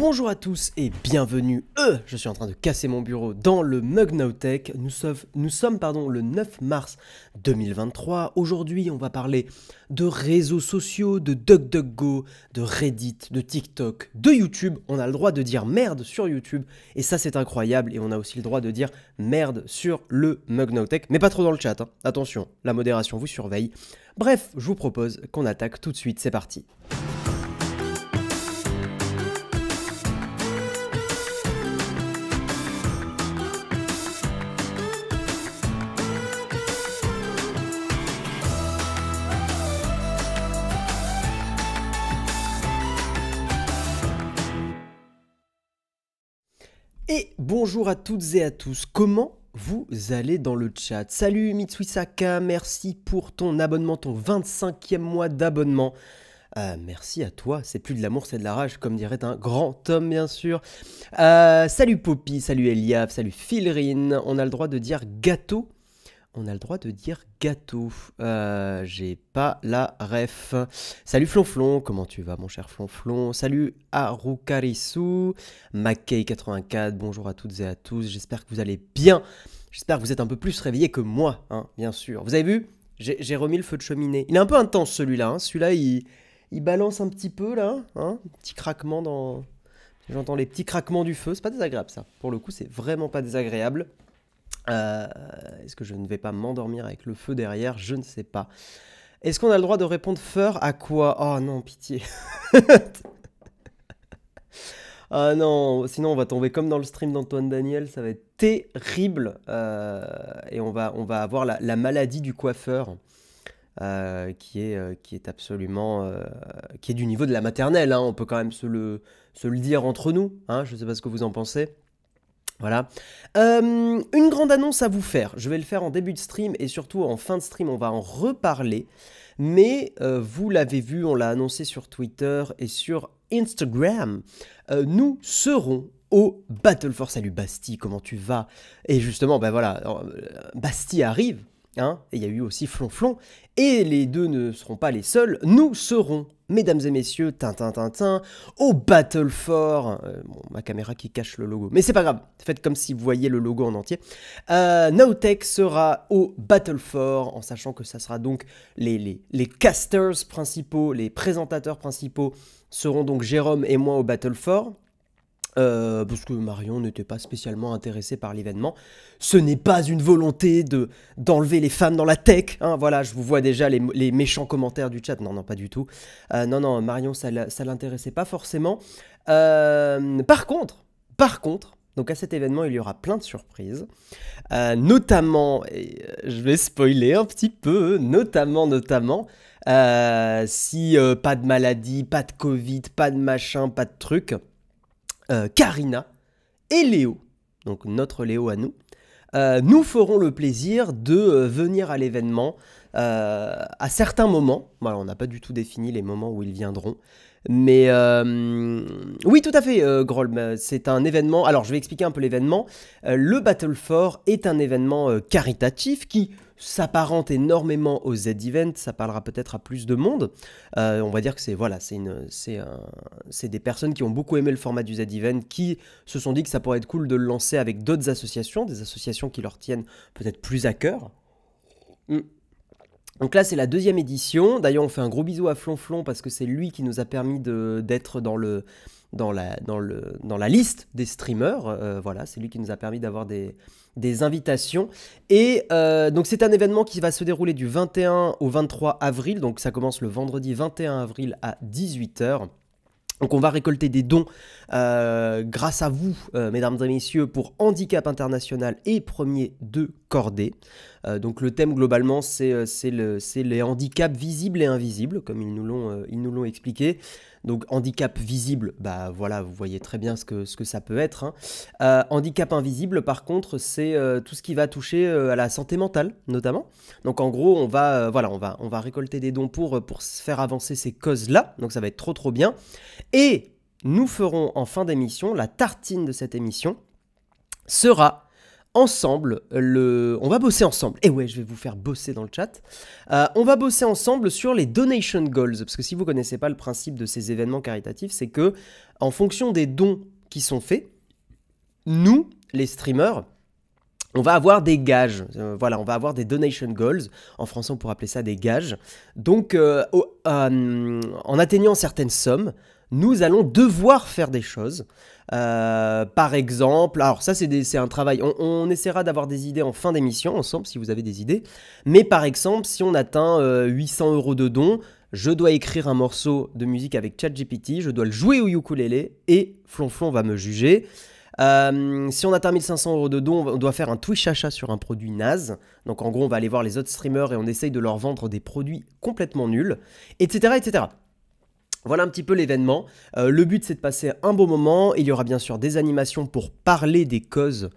Bonjour à tous et bienvenue, je suis en train de casser mon bureau dans le Mug Now Tech. Nous sommes le 9 mars 2023. Aujourd'hui, on va parler de réseaux sociaux, de DuckDuckGo, de Reddit, de TikTok, de YouTube. On a le droit de dire merde sur YouTube et ça c'est incroyable. Et on a aussi le droit de dire merde sur le Mug Now Tech, mais pas trop dans le chat, hein. Attention, la modération vous surveille. Bref, je vous propose qu'on attaque tout de suite, c'est parti. Et bonjour à toutes et à tous, comment vous allez dans le chat? Salut Mitsuisaka, merci pour ton abonnement, ton 25e mois d'abonnement. Merci à toi, c'est plus de l'amour, c'est de la rage, comme dirait un grand homme bien sûr. Salut Poppy, salut Eliav, salut Philrine, on a le droit de dire gâteau? On a le droit de dire gâteau. J'ai pas la ref. Salut Flonflon, comment tu vas mon cher Flonflon? Salut Arukarisu, Mackay84, bonjour à toutes et à tous. J'espère que vous allez bien. J'espère que vous êtes un peu plus réveillés que moi, hein, bien sûr. Vous avez vu? J'ai remis le feu de cheminée. Il est un peu intense celui-là. Hein. Celui-là, il balance un petit peu là. Hein, petit craquement dans... J'entends les petits craquements du feu. C'est pas désagréable ça. Pour le coup, c'est vraiment pas désagréable. Est-ce que je ne vais pas m'endormir avec le feu derrière? Je ne sais pas. Est-ce qu'on a le droit de répondre feur à quoi? Oh non, pitié. Ah non, sinon on va tomber comme dans le stream d'Antoine Daniel, ça va être terrible. Et on va avoir la maladie du coiffeur, qui est absolument... qui est du niveau de la maternelle, hein. On peut quand même se le dire entre nous, hein. Je ne sais pas ce que vous en pensez. Voilà. Une grande annonce à vous faire. Je vais le faire en début de stream et surtout en fin de stream, on va en reparler. Mais vous l'avez vu, on l'a annoncé sur Twitter et sur Instagram. Nous serons au Battle for... Salut Bastille, comment tu vas? Et justement, ben voilà, Bastille arrive. Hein, et il y a eu aussi Flonflon. Et les deux ne seront pas les seuls. Nous serons... Mesdames et messieurs, tintin, au Battle for... bon, ma caméra qui cache le logo. Mais c'est pas grave, faites comme si vous voyiez le logo en entier. Nowtech sera au Battle for, en sachant que ça sera donc les casters principaux, les présentateurs principaux seront donc Jérôme et moi au Battle for. Parce que Marion n'était pas spécialement intéressée par l'événement. Ce n'est pas une volonté d'enlever les femmes dans la tech, hein, voilà, je vous vois déjà les méchants commentaires du chat. Non, pas du tout. Non, Marion, ça l'intéressait pas forcément. Par contre, donc à cet événement, il y aura plein de surprises. Notamment, et je vais spoiler un petit peu, notamment, si pas de maladie, pas de Covid, pas de machin, pas de truc... Karina et Léo, donc notre Léo à nous, nous ferons le plaisir de venir à l'événement à certains moments. Voilà, on n'a pas du tout défini les moments où ils viendront. Mais oui, tout à fait, Grolm, c'est un événement... Alors, je vais expliquer un peu l'événement. Le Battle for est un événement caritatif qui s'apparente énormément au Z-Event. Ça parlera peut-être à plus de monde. On va dire que c'est des personnes qui ont beaucoup aimé le format du Z-Event, qui se sont dit que ça pourrait être cool de le lancer avec d'autres associations, des associations qui leur tiennent peut-être plus à cœur. Donc là, c'est la 2e édition. D'ailleurs, on fait un gros bisou à Flonflon parce que c'est lui qui nous a permis d'être dans la liste des streamers. Voilà, c'est lui qui nous a permis d'avoir des invitations. Et donc, c'est un événement qui va se dérouler du 21 au 23 avril. Donc, ça commence le vendredi 21 avril à 18 h. Donc on va récolter des dons grâce à vous, mesdames et messieurs, pour Handicap International et Premier de Cordée. Donc le thème globalement c'est les handicaps visibles et invisibles, comme ils nous l'ont expliqué. Donc handicap visible, bah voilà, vous voyez très bien ce que ça peut être. Hein. Handicap invisible, par contre, c'est tout ce qui va toucher à la santé mentale, notamment. Donc en gros, on va récolter des dons pour faire avancer ces causes-là. Donc ça va être trop bien. Et nous ferons en fin d'émission, la tartine de cette émission sera ensemble, on va bosser ensemble. Et ouais, je vais vous faire bosser dans le chat. On va bosser ensemble sur les donation goals, parce que si vous connaissez pas le principe de ces événements caritatifs, c'est que en fonction des dons qui sont faits, nous, les streamers, on va avoir des gages. Voilà, on va avoir des donation goals. En français, on pourrait appeler ça des gages. Donc, en atteignant certaines sommes, nous allons devoir faire des choses. Par exemple, alors ça c'est un travail, on essaiera d'avoir des idées en fin d'émission ensemble si vous avez des idées, mais par exemple si on atteint 800 € de dons, je dois écrire un morceau de musique avec ChatGPT, je dois le jouer au ukulélé et Flonflon va me juger. Si on atteint 1500 € de dons, on doit faire un Twitch achat sur un produit naze. Donc en gros on va aller voir les autres streamers et on essaye de leur vendre des produits complètement nuls, etc. etc. Voilà un petit peu l'événement. Le but, c'est de passer un bon moment. Il y aura bien sûr des animations pour parler des causes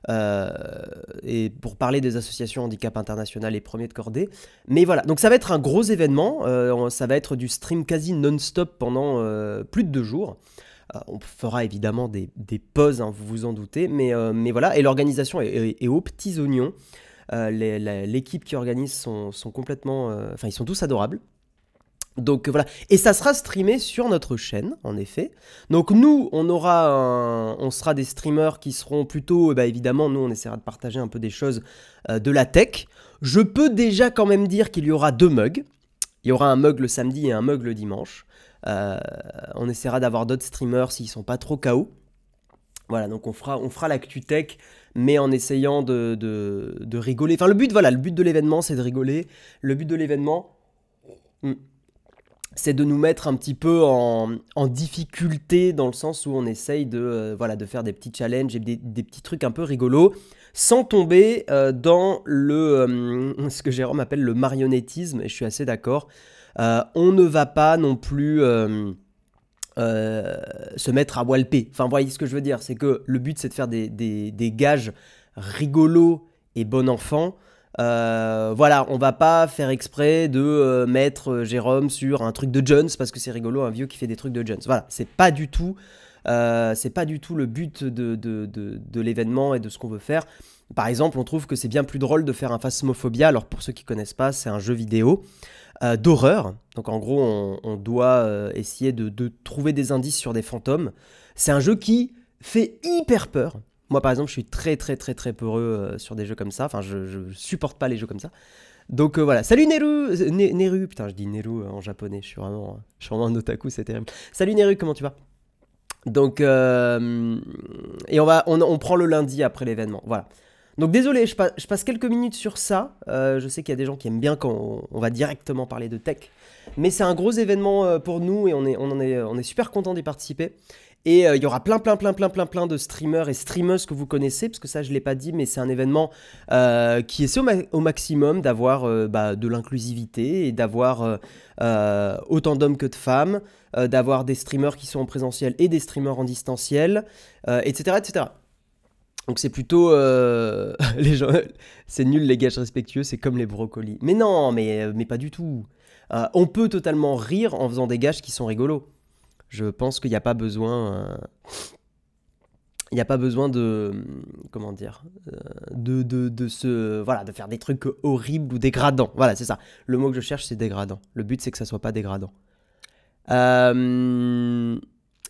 et pour parler des associations handicap international et premier de cordée. Mais voilà, donc ça va être un gros événement. Ça va être du stream quasi non-stop pendant plus de 2 jours. On fera évidemment des pauses, hein, vous vous en doutez. Mais voilà, et l'organisation est aux petits oignons. L'équipe qui organise sont complètement... Enfin, ils sont tous adorables. Donc voilà, et ça sera streamé sur notre chaîne, en effet. Donc nous, on sera des streamers qui seront plutôt, évidemment, nous on essaiera de partager un peu des choses de la tech. Je peux déjà quand même dire qu'il y aura 2 mugs. Il y aura un mug le samedi et un mug le dimanche. On essaiera d'avoir d'autres streamers s'ils sont pas trop KO. Voilà, donc on fera l'actu tech, mais en essayant de rigoler. Enfin, le but de l'événement, c'est de rigoler. Le but de l'événement... c'est de nous mettre un petit peu en difficulté dans le sens où on essaye de faire des petits challenges et des petits trucs un peu rigolos sans tomber dans ce que Jérôme appelle le marionnettisme, et je suis assez d'accord. On ne va pas non plus se mettre à walper. Enfin, vous voyez ce que je veux dire, c'est que le but c'est de faire des gages rigolos et bon enfant. Voilà, on va pas faire exprès de mettre Jérôme sur un truc de Jones parce que c'est rigolo, un vieux qui fait des trucs de Jones. Voilà, c'est pas du tout le but de l'événement et de ce qu'on veut faire. Par exemple, on trouve que c'est bien plus drôle de faire un Phasmophobia. Alors pour ceux qui connaissent pas, c'est un jeu vidéo d'horreur. Donc en gros, on doit essayer de trouver des indices sur des fantômes. C'est un jeu qui fait hyper peur. Moi, par exemple, je suis très peureux sur des jeux comme ça. Enfin, je supporte pas les jeux comme ça. Donc voilà. Salut Neru, Neru, putain, je dis Neru en japonais. Je suis vraiment un otaku, c'est terrible. Salut Neru, comment tu vas? Donc, et on prend le lundi après l'événement. Voilà. Donc désolé, je passe quelques minutes sur ça. Je sais qu'il y a des gens qui aiment bien quand on va directement parler de tech. Mais c'est un gros événement pour nous et on est super content d'y participer. Et il y aura plein de streamers et streameuses que vous connaissez, parce que ça je ne l'ai pas dit, mais c'est un événement qui essaie au maximum d'avoir de l'inclusivité et d'avoir autant d'hommes que de femmes, d'avoir des streamers qui sont en présentiel et des streamers en distanciel, etc., etc. Donc c'est plutôt... les gens, c'est nul les gages respectueux, c'est comme les brocolis. Mais non, mais pas du tout. On peut totalement rire en faisant des gages qui sont rigolos. Je pense qu'il n'y a pas besoin... il n'y a pas besoin de... Comment dire de faire des trucs horribles ou dégradants. Voilà, c'est ça. Le mot que je cherche, c'est dégradant. Le but, c'est que ça soit pas dégradant.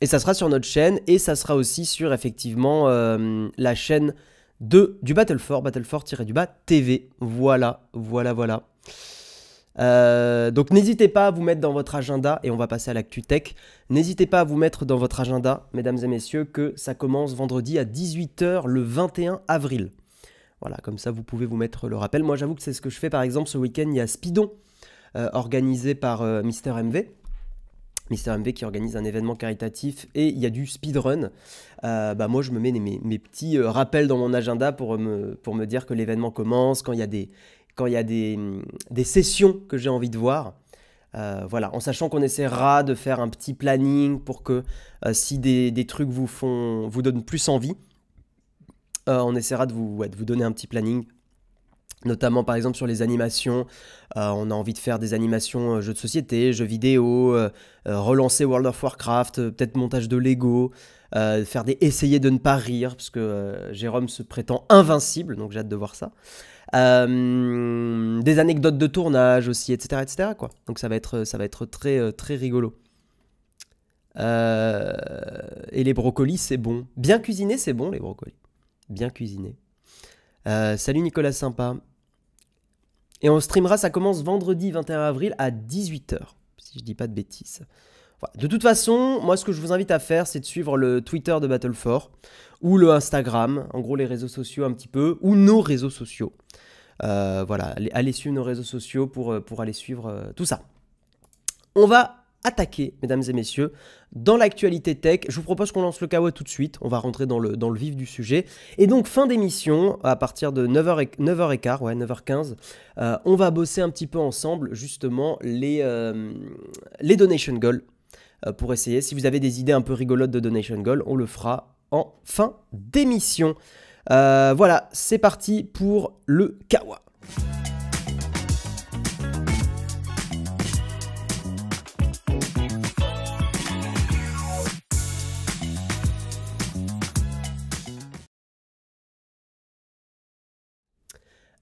Et ça sera sur notre chaîne, et ça sera aussi sur, effectivement, la chaîne du Battlefort, Battlefort-du-bas TV. Voilà. Donc n'hésitez pas à vous mettre dans votre agenda, et on va passer à l'actu tech. N'hésitez pas à vous mettre dans votre agenda, mesdames et messieurs, que ça commence vendredi à 18 h le 21 avril. Voilà, comme ça vous pouvez vous mettre le rappel. Moi j'avoue que c'est ce que je fais. Par exemple, ce week-end il y a Speedon, organisé par Mister MV. Mister MV qui organise un événement caritatif, et il y a du speedrun. Moi je me mets mes petits rappels dans mon agenda pour me dire que l'événement commence, quand il y a des sessions que j'ai envie de voir. Voilà, en sachant qu'on essaiera de faire un petit planning pour que si des trucs vous donnent plus envie, on essaiera de vous donner un petit planning Notamment par exemple sur les animations, on a envie de faire des animations jeux de société, jeux vidéo, relancer World of Warcraft, peut-être montage de Lego, essayer de ne pas rire, parce que Jérôme se prétend invincible, donc j'ai hâte de voir ça. Des anecdotes de tournage aussi, etc. etc. quoi. Donc ça va être très, très rigolo. Et les brocolis, c'est bon. Bien cuisiné, c'est bon les brocolis. Bien cuisiné. Salut Nicolas Sympa. Et on streamera, ça commence vendredi 21 avril à 18h, si je dis pas de bêtises. Voilà. De toute façon, moi ce que je vous invite à faire, c'est de suivre le Twitter de Battle4 ou le Instagram, en gros les réseaux sociaux un petit peu, ou nos réseaux sociaux. Voilà, allez suivre nos réseaux sociaux pour aller suivre tout ça. On va attaquer, mesdames et messieurs, dans l'actualité tech. Je vous propose qu'on lance le kawa tout de suite. On va rentrer dans le vif du sujet. Et donc, fin d'émission, à partir de 9h15, ouais, 9h15, on va bosser un petit peu ensemble, justement, les donation goals pour essayer. Si vous avez des idées un peu rigolotes de donation goals, on le fera en fin d'émission. Voilà, c'est parti pour le kawa.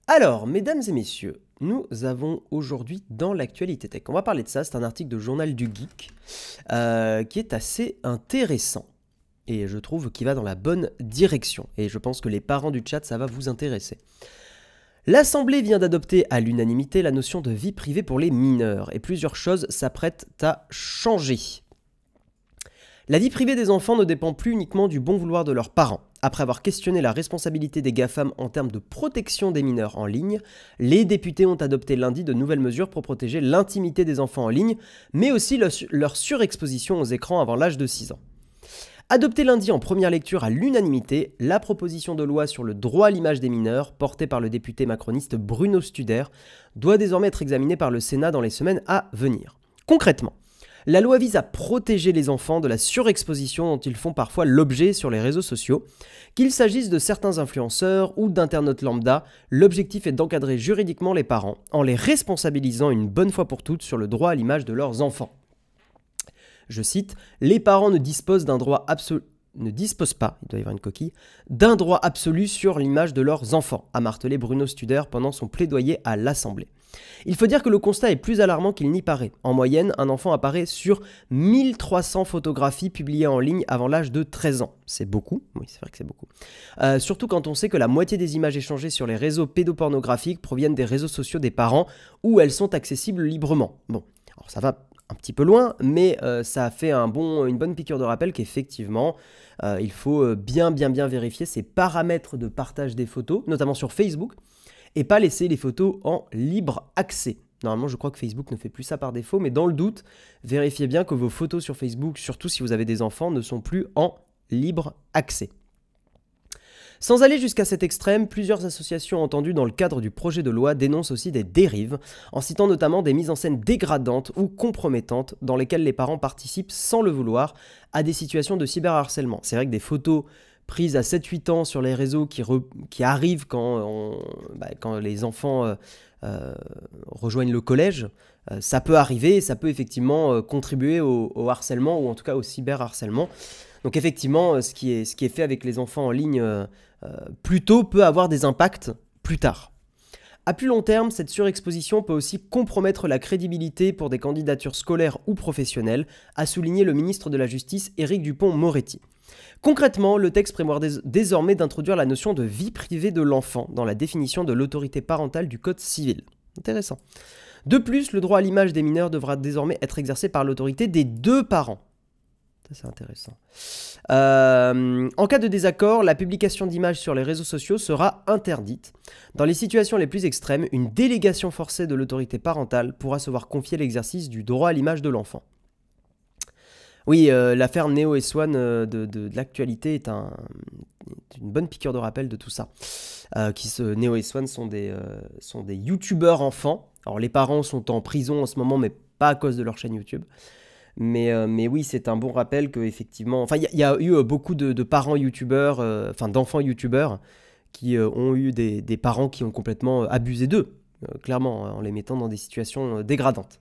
Alors, mesdames et messieurs, nous avons aujourd'hui dans l'actualité tech, on va parler de ça, c'est un article de Journal du Geek qui est assez intéressant et je trouve qu'il va dans la bonne direction et je pense que les parents du chat, ça va vous intéresser. L'Assemblée vient d'adopter à l'unanimité la notion de vie privée pour les mineurs et plusieurs choses s'apprêtent à changer. La vie privée des enfants ne dépend plus uniquement du bon vouloir de leurs parents. Après avoir questionné la responsabilité des GAFAM en termes de protection des mineurs en ligne, les députés ont adopté lundi de nouvelles mesures pour protéger l'intimité des enfants en ligne, mais aussi leur surexposition aux écrans avant l'âge de 6 ans. Adoptée lundi en première lecture à l'unanimité, la proposition de loi sur le droit à l'image des mineurs, portée par le député macroniste Bruno Studer, doit désormais être examinée par le Sénat dans les semaines à venir. Concrètement, la loi vise à protéger les enfants de la surexposition dont ils font parfois l'objet sur les réseaux sociaux. Qu'il s'agisse de certains influenceurs ou d'internautes lambda, l'objectif est d'encadrer juridiquement les parents en les responsabilisant une bonne fois pour toutes sur le droit à l'image de leurs enfants. Je cite, « Les parents ne disposent pas, il doit y avoir une coquille, d'un droit absolu sur l'image de leurs enfants », a martelé Bruno Studer pendant son plaidoyer à l'Assemblée. Il faut dire que le constat est plus alarmant qu'il n'y paraît. En moyenne, un enfant apparaît sur 1300 photographies publiées en ligne avant l'âge de 13 ans. C'est beaucoup, oui c'est vrai que c'est beaucoup. Surtout quand on sait que la moitié des images échangées sur les réseaux pédopornographiques proviennent des réseaux sociaux des parents où elles sont accessibles librement. Bon, alors ça va un petit peu loin, mais ça a fait une bonne piqûre de rappel qu'effectivement, il faut bien vérifier ces paramètres de partage des photos, notamment sur Facebook, et pas laisser les photos en libre accès. Normalement, je crois que Facebook ne fait plus ça par défaut, mais dans le doute, vérifiez bien que vos photos sur Facebook, surtout si vous avez des enfants, ne sont plus en libre accès. Sans aller jusqu'à cet extrême, plusieurs associations entendues dans le cadre du projet de loi dénoncent aussi des dérives, en citant notamment des mises en scène dégradantes ou compromettantes dans lesquelles les parents participent sans le vouloir à des situations de cyberharcèlement. C'est vrai que des photos prises à 7-8 ans sur les réseaux qui arrivent quand les enfants rejoignent le collège, ça peut arriver et ça peut effectivement contribuer au harcèlement ou en tout cas au cyberharcèlement. Donc effectivement, ce qui est fait avec les enfants en ligne plus tôt peut avoir des impacts plus tard. À plus long terme, cette surexposition peut aussi compromettre la crédibilité pour des candidatures scolaires ou professionnelles, a souligné le ministre de la Justice Éric Dupond-Moretti. Concrètement, le texte prévoit désormais d'introduire la notion de vie privée de l'enfant dans la définition de l'autorité parentale du Code civil. Intéressant. De plus, le droit à l'image des mineurs devra désormais être exercé par l'autorité des deux parents. Ça, c'est intéressant. En cas de désaccord, la publication d'images sur les réseaux sociaux sera interdite. Dans les situations les plus extrêmes, une délégation forcée de l'autorité parentale pourra se voir confier l'exercice du droit à l'image de l'enfant. Oui, l'affaire Neo et Swan de l'actualité est une bonne piqûre de rappel de tout ça. Neo et Swan sont des youtubeurs enfants. Alors les parents sont en prison en ce moment, mais pas à cause de leur chaîne YouTube. Mais oui, c'est un bon rappel qu'effectivement... Enfin, il y a eu beaucoup de parents youtubeurs, d'enfants youtubeurs qui ont eu des parents qui ont complètement abusé d'eux, clairement, en les mettant dans des situations dégradantes.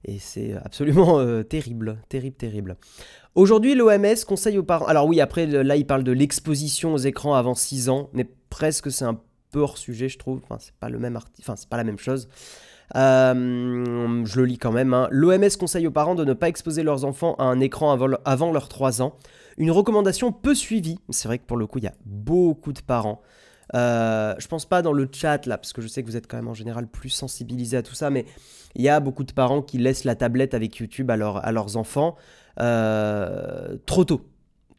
Et c'est absolument terrible, terrible, terrible. Aujourd'hui, l'OMS conseille aux parents... Alors oui, après, là, il parle de l'exposition aux écrans avant 6 ans, mais presque c'est un peu hors sujet, je trouve. Enfin, c'est pas le même c'est pas la même chose. Je le lis quand même. Hein. L'OMS conseille aux parents de ne pas exposer leurs enfants à un écran avant leurs 3 ans. Une recommandation peu suivie. C'est vrai que pour le coup, il y a beaucoup de parents. Je pense pas dans le chat là, parce que je sais que vous êtes quand même en général plus sensibilisés à tout ça, mais il y a beaucoup de parents qui laissent la tablette avec YouTube à leurs enfants trop tôt.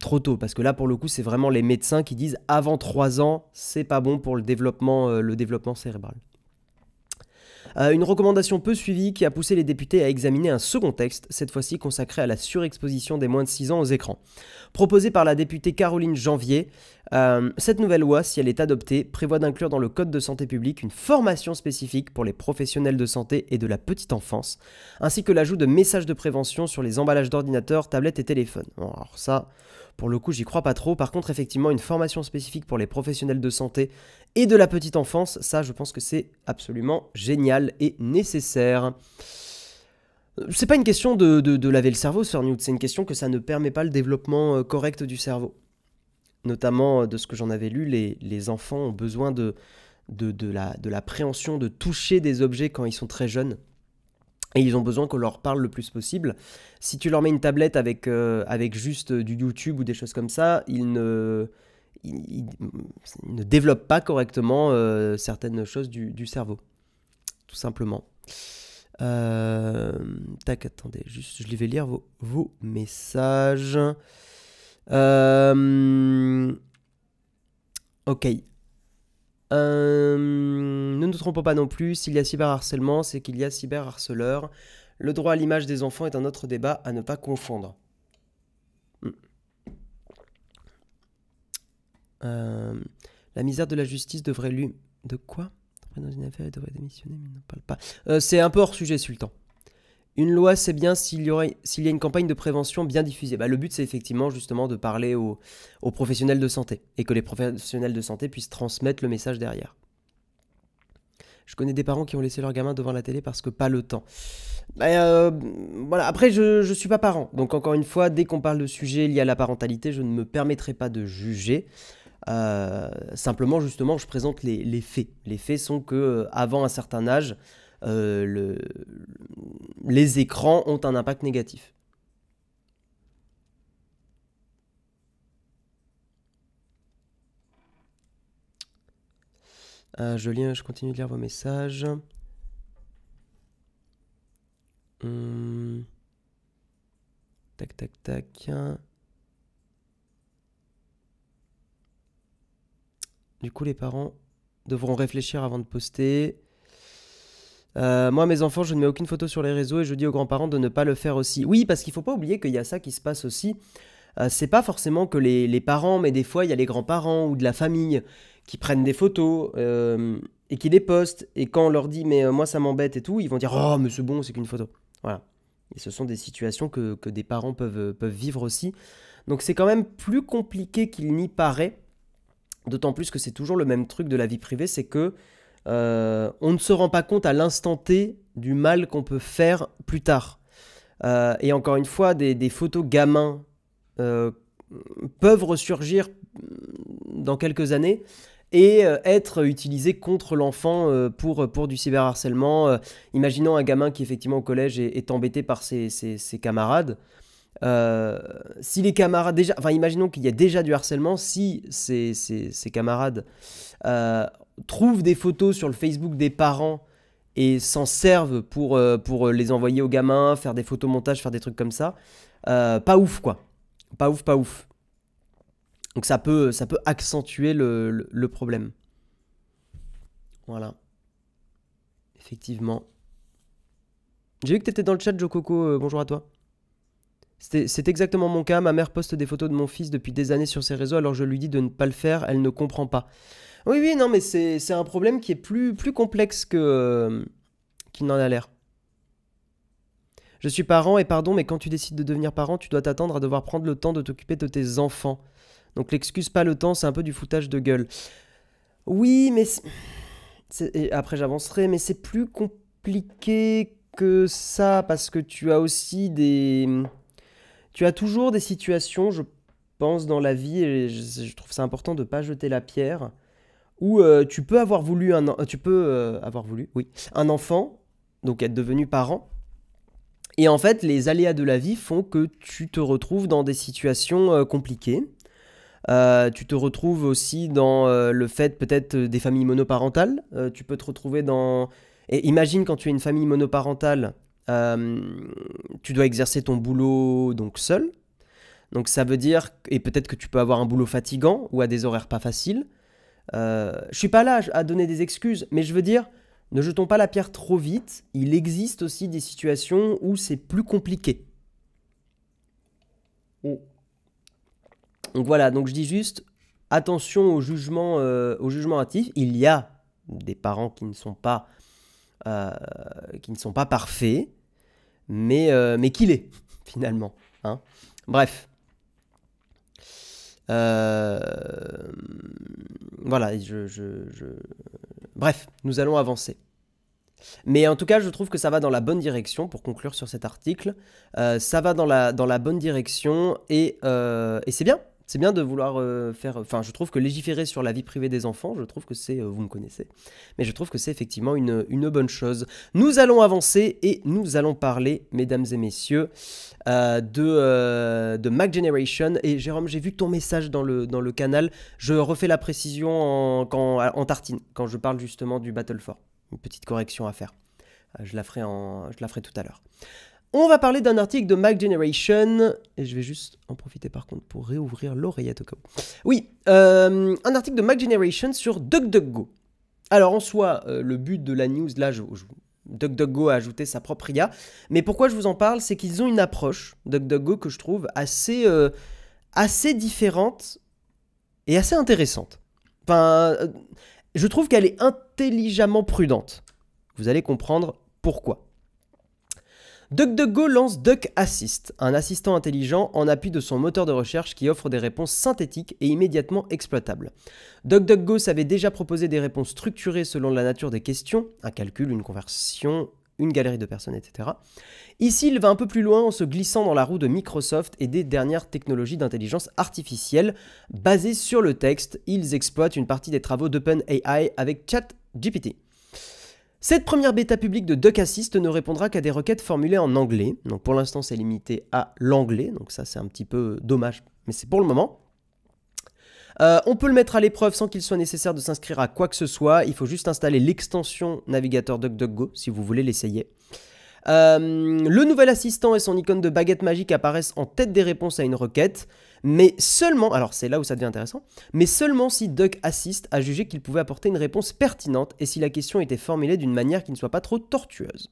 Trop tôt, parce que là pour le coup c'est vraiment les médecins qui disent avant 3 ans c'est pas bon pour le développement cérébral. Une recommandation peu suivie qui a poussé les députés à examiner un second texte, cette fois-ci consacré à la surexposition des moins de 6 ans aux écrans. Proposé par la députée Caroline Janvier, cette nouvelle loi, si elle est adoptée, prévoit d'inclure dans le Code de santé publique une formation spécifique pour les professionnels de santé et de la petite enfance, ainsi que l'ajout de messages de prévention sur les emballages d'ordinateurs, tablettes et téléphones. Bon, alors ça, pour le coup, j'y crois pas trop. Par contre, effectivement, une formation spécifique pour les professionnels de santé et de la petite enfance, ça, je pense que c'est absolument génial et nécessaire. C'est pas une question de laver le cerveau, Sir Newt, c'est une question que ça ne permet pas le développement correct du cerveau. Notamment, de ce que j'en avais lu, les enfants ont besoin de la préhension, de toucher des objets quand ils sont très jeunes. Et ils ont besoin qu'on leur parle le plus possible. Si tu leur mets une tablette avec juste du YouTube ou des choses comme ça, ils ne développent pas correctement certaines choses du cerveau. Tout simplement. Tac, attendez, juste, je vais lire vos messages. Ok. Ne nous trompons pas non plus, s'il y a cyberharcèlement, c'est qu'il y a cyberharceleur. Le droit à l'image des enfants est un autre débat à ne pas confondre. La misère de la justice devrait lui... De quoi? Dans une affaire, il devrait démissionner, mais il n'en parle pas. C'est un peu hors sujet, Sultan. Une loi, c'est bien s'il y a une campagne de prévention bien diffusée. Le but, c'est effectivement justement de parler aux professionnels de santé et que les professionnels de santé puissent transmettre le message derrière. Je connais des parents qui ont laissé leur gamin devant la télé parce que pas le temps. Voilà. Après, je suis pas parent. Donc encore une fois, dès qu'on parle de sujets liés à la parentalité, je ne me permettrai pas de juger. Simplement, justement, je présente les faits. Les faits sont que avant un certain âge, les écrans ont un impact négatif. Je continue de lire vos messages. Tac, tac, tac. Du coup, les parents devront réfléchir avant de poster. Moi, mes enfants, je ne mets aucune photo sur les réseaux et je dis aux grands-parents de ne pas le faire aussi. Oui, parce qu'il ne faut pas oublier qu'il y a ça qui se passe aussi. C'est pas forcément que les parents, mais des fois, il y a les grands-parents ou de la famille qui prennent des photos et qui les postent. Et quand on leur dit, mais moi, ça m'embête et tout, ils vont dire, oh, mais c'est bon, c'est qu'une photo. Voilà. Et ce sont des situations que des parents peuvent vivre aussi. Donc, c'est quand même plus compliqué qu'il n'y paraît. D'autant plus que c'est toujours le même truc de la vie privée, c'est que on ne se rend pas compte à l'instant T du mal qu'on peut faire plus tard. Et encore une fois, des photos gamins peuvent ressurgir dans quelques années et être utilisées contre l'enfant pour du cyberharcèlement. Imaginons un gamin qui effectivement au collège est embêté par ses camarades. Si les camarades déjà, enfin imaginons qu'il y a déjà du harcèlement, si ces camarades trouvent des photos sur le Facebook des parents et s'en servent pour les envoyer aux gamins, faire des photomontages, faire des trucs comme ça, pas ouf quoi, pas ouf. Donc ça peut accentuer le problème. Voilà. Effectivement. J'ai vu que t'étais dans le chat, Jococo, bonjour à toi. C'est exactement mon cas, ma mère poste des photos de mon fils depuis des années sur ses réseaux, alors je lui dis de ne pas le faire, elle ne comprend pas. Oui, non, mais c'est un problème qui est plus complexe qu'il n'en a l'air. Je suis parent et pardon, mais quand tu décides de devenir parent, tu dois t'attendre à devoir prendre le temps de t'occuper de tes enfants. Donc l'excuse pas le temps, c'est un peu du foutage de gueule. Oui, mais et après j'avancerai, mais c'est plus compliqué que ça parce que tu as aussi tu as toujours des situations, je pense, dans la vie, et je trouve ça important de ne pas jeter la pierre, où tu peux avoir voulu tu peux avoir voulu, oui, un enfant, donc être devenu parent. Et en fait, les aléas de la vie font que tu te retrouves dans des situations compliquées. Tu te retrouves aussi dans le fait peut-être des familles monoparentales. Tu peux te retrouver dans... Et imagine quand tu es une famille monoparentale, euh, tu dois exercer ton boulot donc seul. Donc ça veut dire... Et peut-être que tu peux avoir un boulot fatigant ou à des horaires pas faciles. Je suis pas là à donner des excuses, mais je veux dire, ne jetons pas la pierre trop vite. Il existe aussi des situations où c'est plus compliqué. Oh. Donc voilà, donc je dis juste, attention au jugement hâtif. Il y a des parents euh, qui ne sont pas parfaits, mais qu'il est, finalement. Hein. Bref. Euh, voilà, bref, nous allons avancer. Mais en tout cas, je trouve que ça va dans la bonne direction, pour conclure sur cet article. Ça va dans la bonne direction et c'est bien. C'est bien de vouloir faire... Enfin, je trouve que légiférer sur la vie privée des enfants, je trouve que c'est... vous me connaissez. Mais je trouve que c'est effectivement une bonne chose. Nous allons avancer et nous allons parler, mesdames et messieurs, de Mac Generation. Et Jérôme, j'ai vu ton message dans le canal. Je refais la précision en tartine, quand je parle justement du Battle 4. Une petite correction à faire. Je la ferai tout à l'heure. On va parler d'un article de Mac Generation, et je vais juste en profiter par contre pour réouvrir l'oreillette au cas où. Oui, un article de Mac Generation sur DuckDuckGo. Alors en soi, le but de la news, là, DuckDuckGo a ajouté sa propre IA, mais pourquoi je vous en parle, c'est qu'ils ont une approche, DuckDuckGo, que je trouve assez différente et assez intéressante. Enfin, je trouve qu'elle est intelligemment prudente. Vous allez comprendre pourquoi. DuckDuckGo lance Duck Assist, un assistant intelligent en appui de son moteur de recherche qui offre des réponses synthétiques et immédiatement exploitables. DuckDuckGo savait déjà proposer des réponses structurées selon la nature des questions, un calcul, une conversion, une galerie de personnes, etc. Ici, il va un peu plus loin en se glissant dans la roue de Microsoft et des dernières technologies d'intelligence artificielle basées sur le texte. Ils exploitent une partie des travaux d'OpenAI avec ChatGPT. Cette première bêta publique de Duck Assist ne répondra qu'à des requêtes formulées en anglais. Donc pour l'instant, c'est limité à l'anglais. Donc ça, c'est un petit peu dommage, mais c'est pour le moment. On peut le mettre à l'épreuve sans qu'il soit nécessaire de s'inscrire à quoi que ce soit. Il faut juste installer l'extension navigateur DuckDuckGo si vous voulez l'essayer. Le nouvel assistant et son icône de baguette magique apparaissent en tête des réponses à une requête, mais seulement, alors c'est là où ça devient intéressant, mais seulement si Duck Assist a jugé qu'il pouvait apporter une réponse pertinente et si la question était formulée d'une manière qui ne soit pas trop tortueuse.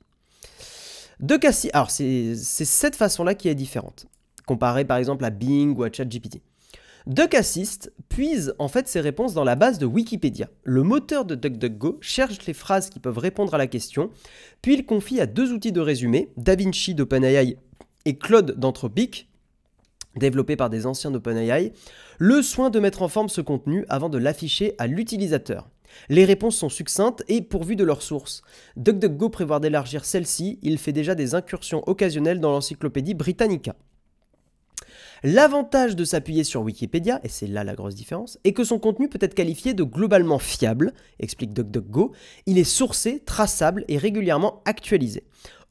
Duck Assist, alors c'est cette façon-là qui est différente, comparée par exemple à Bing ou à ChatGPT. Duck Assist puise en fait ses réponses dans la base de Wikipédia. Le moteur de DuckDuckGo cherche les phrases qui peuvent répondre à la question, puis il confie à deux outils de résumé, DaVinci d'OpenAI et Claude d'Anthropic, développés par des anciens d'OpenAI, le soin de mettre en forme ce contenu avant de l'afficher à l'utilisateur. Les réponses sont succinctes et pourvues de leurs sources. DuckDuckGo prévoit d'élargir celle-ci, il fait déjà des incursions occasionnelles dans l'encyclopédie Britannica. L'avantage de s'appuyer sur Wikipédia, et c'est là la grosse différence, est que son contenu peut être qualifié de globalement fiable, explique DuckDuckGo, il est sourcé, traçable et régulièrement actualisé.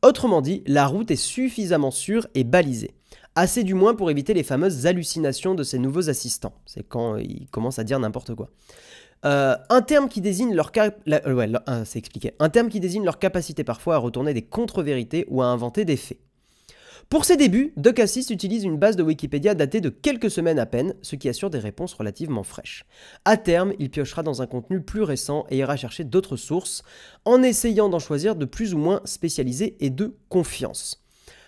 Autrement dit, la route est suffisamment sûre et balisée. Assez du moins pour éviter les fameuses hallucinations de ces nouveaux assistants. C'est quand ils commencent à dire n'importe quoi. Un terme qui désigne leur Un terme qui désigne leur capacité parfois à retourner des contre-vérités ou à inventer des faits. Pour ses débuts, Duck Assist utilise une base de Wikipédia datée de quelques semaines à peine, ce qui assure des réponses relativement fraîches. À terme, il piochera dans un contenu plus récent et ira chercher d'autres sources, en essayant d'en choisir de plus ou moins spécialisées et de confiance.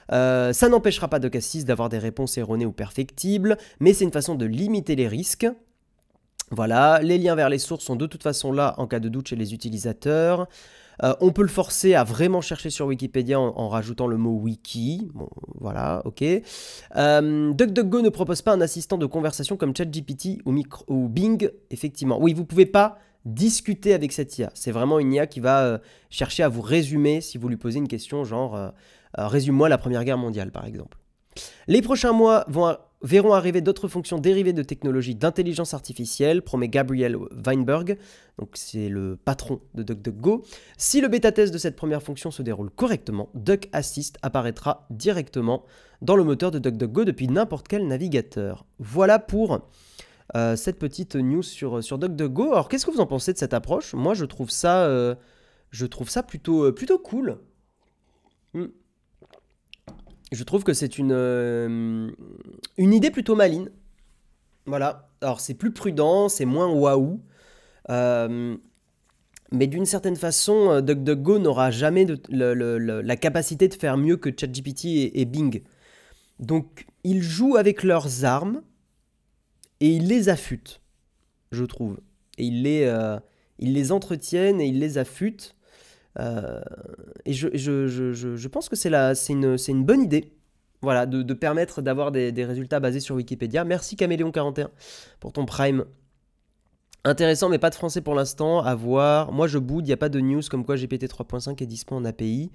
Ça n'empêchera pas Duck Assist d'avoir des réponses erronées ou perfectibles, mais c'est une façon de limiter les risques. Voilà, les liens vers les sources sont de toute façon là en cas de doute chez les utilisateurs. On peut le forcer à vraiment chercher sur Wikipédia en rajoutant le mot wiki. Bon, voilà, ok. DuckDuckGo ne propose pas un assistant de conversation comme ChatGPT ou Bing, effectivement. Oui, vous pouvez pas discuter avec cette IA. C'est vraiment une IA qui va chercher à vous résumer si vous lui posez une question genre résume-moi la Première Guerre mondiale par exemple. Les prochains mois verront arriver d'autres fonctions dérivées de technologies d'intelligence artificielle, promet Gabriel Weinberg, donc c'est le patron de DuckDuckGo. Si le bêta-test de cette première fonction se déroule correctement, Duck Assist apparaîtra directement dans le moteur de DuckDuckGo depuis n'importe quel navigateur. Voilà pour cette petite news sur DuckDuckGo. Alors qu'est-ce que vous en pensez de cette approche? Moi je trouve ça plutôt cool. Je trouve que c'est une idée plutôt maligne. Voilà. Alors, c'est plus prudent, c'est moins waouh. Mais d'une certaine façon, DuckDuckGo n'aura jamais la capacité de faire mieux que ChatGPT et Bing. Donc, ils jouent avec leurs armes et ils les affûtent, je trouve. Et ils les entretiennent et ils les affûtent. Et je pense que c'est une bonne idée, voilà, de permettre d'avoir des résultats basés sur Wikipédia. Merci Caméléon41 pour ton Prime. Intéressant, mais pas de français pour l'instant, à voir. Moi je boude, il n'y a pas de news comme quoi GPT 3.5 est dispo en API.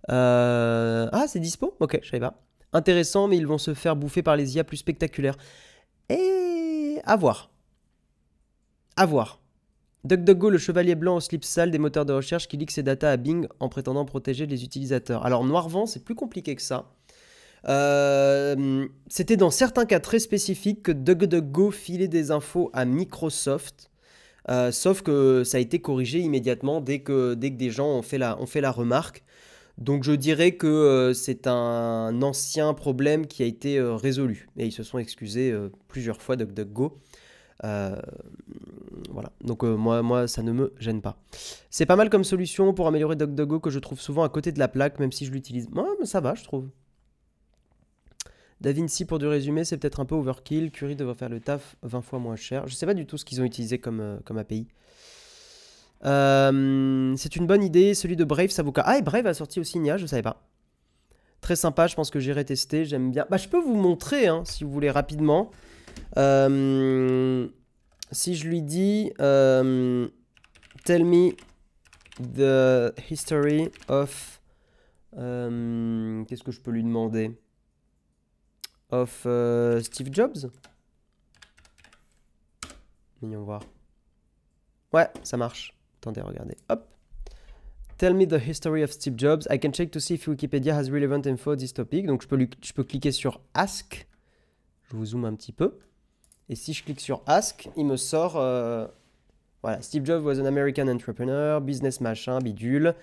Ah, c'est dispo? Ok, je savais pas. Intéressant, mais ils vont se faire bouffer par les IA plus spectaculaires. Et à voir. À voir. DuckDuckGo, le chevalier blanc au slip sale des moteurs de recherche qui leak ses data à Bing en prétendant protéger les utilisateurs. Alors Noirvent, c'est plus compliqué que ça. C'était dans certains cas très spécifiques que DuckDuckGo filait des infos à Microsoft. Sauf que ça a été corrigé immédiatement dès que des gens ont fait la remarque. Donc je dirais que c'est un ancien problème qui a été résolu. Et ils se sont excusés plusieurs fois, DuckDuckGo. Voilà, donc moi ça ne me gêne pas. C'est pas mal comme solution pour améliorer DuckDuckGo que je trouve souvent à côté de la plaque, même si je l'utilise. Ouais, mais ça va, je trouve. DaVinci pour du résumé, c'est peut-être un peu overkill. Curie devrait faire le taf 20 fois moins cher. Je sais pas du tout ce qu'ils ont utilisé comme API. C'est une bonne idée. Celui de Brave, ça vous... Ah, et Brave a sorti aussi une IA, je savais pas. Très sympa, je pense que j'irai tester. J'aime bien. Bah, je peux vous montrer, hein, si vous voulez, rapidement. Si je lui dis tell me the history of qu'est-ce que je peux lui demander? Of Steve Jobs? Voyons voir. Ouais, ça marche. Attendez, regardez. Hop. Tell me the history of Steve Jobs. I can check to see if Wikipedia has relevant info on this topic. Donc je peux cliquer sur Ask. Je vous zoome un petit peu. Et si je clique sur Ask, il me sort... voilà, Steve Jobs was an American entrepreneur, business machin, bidule.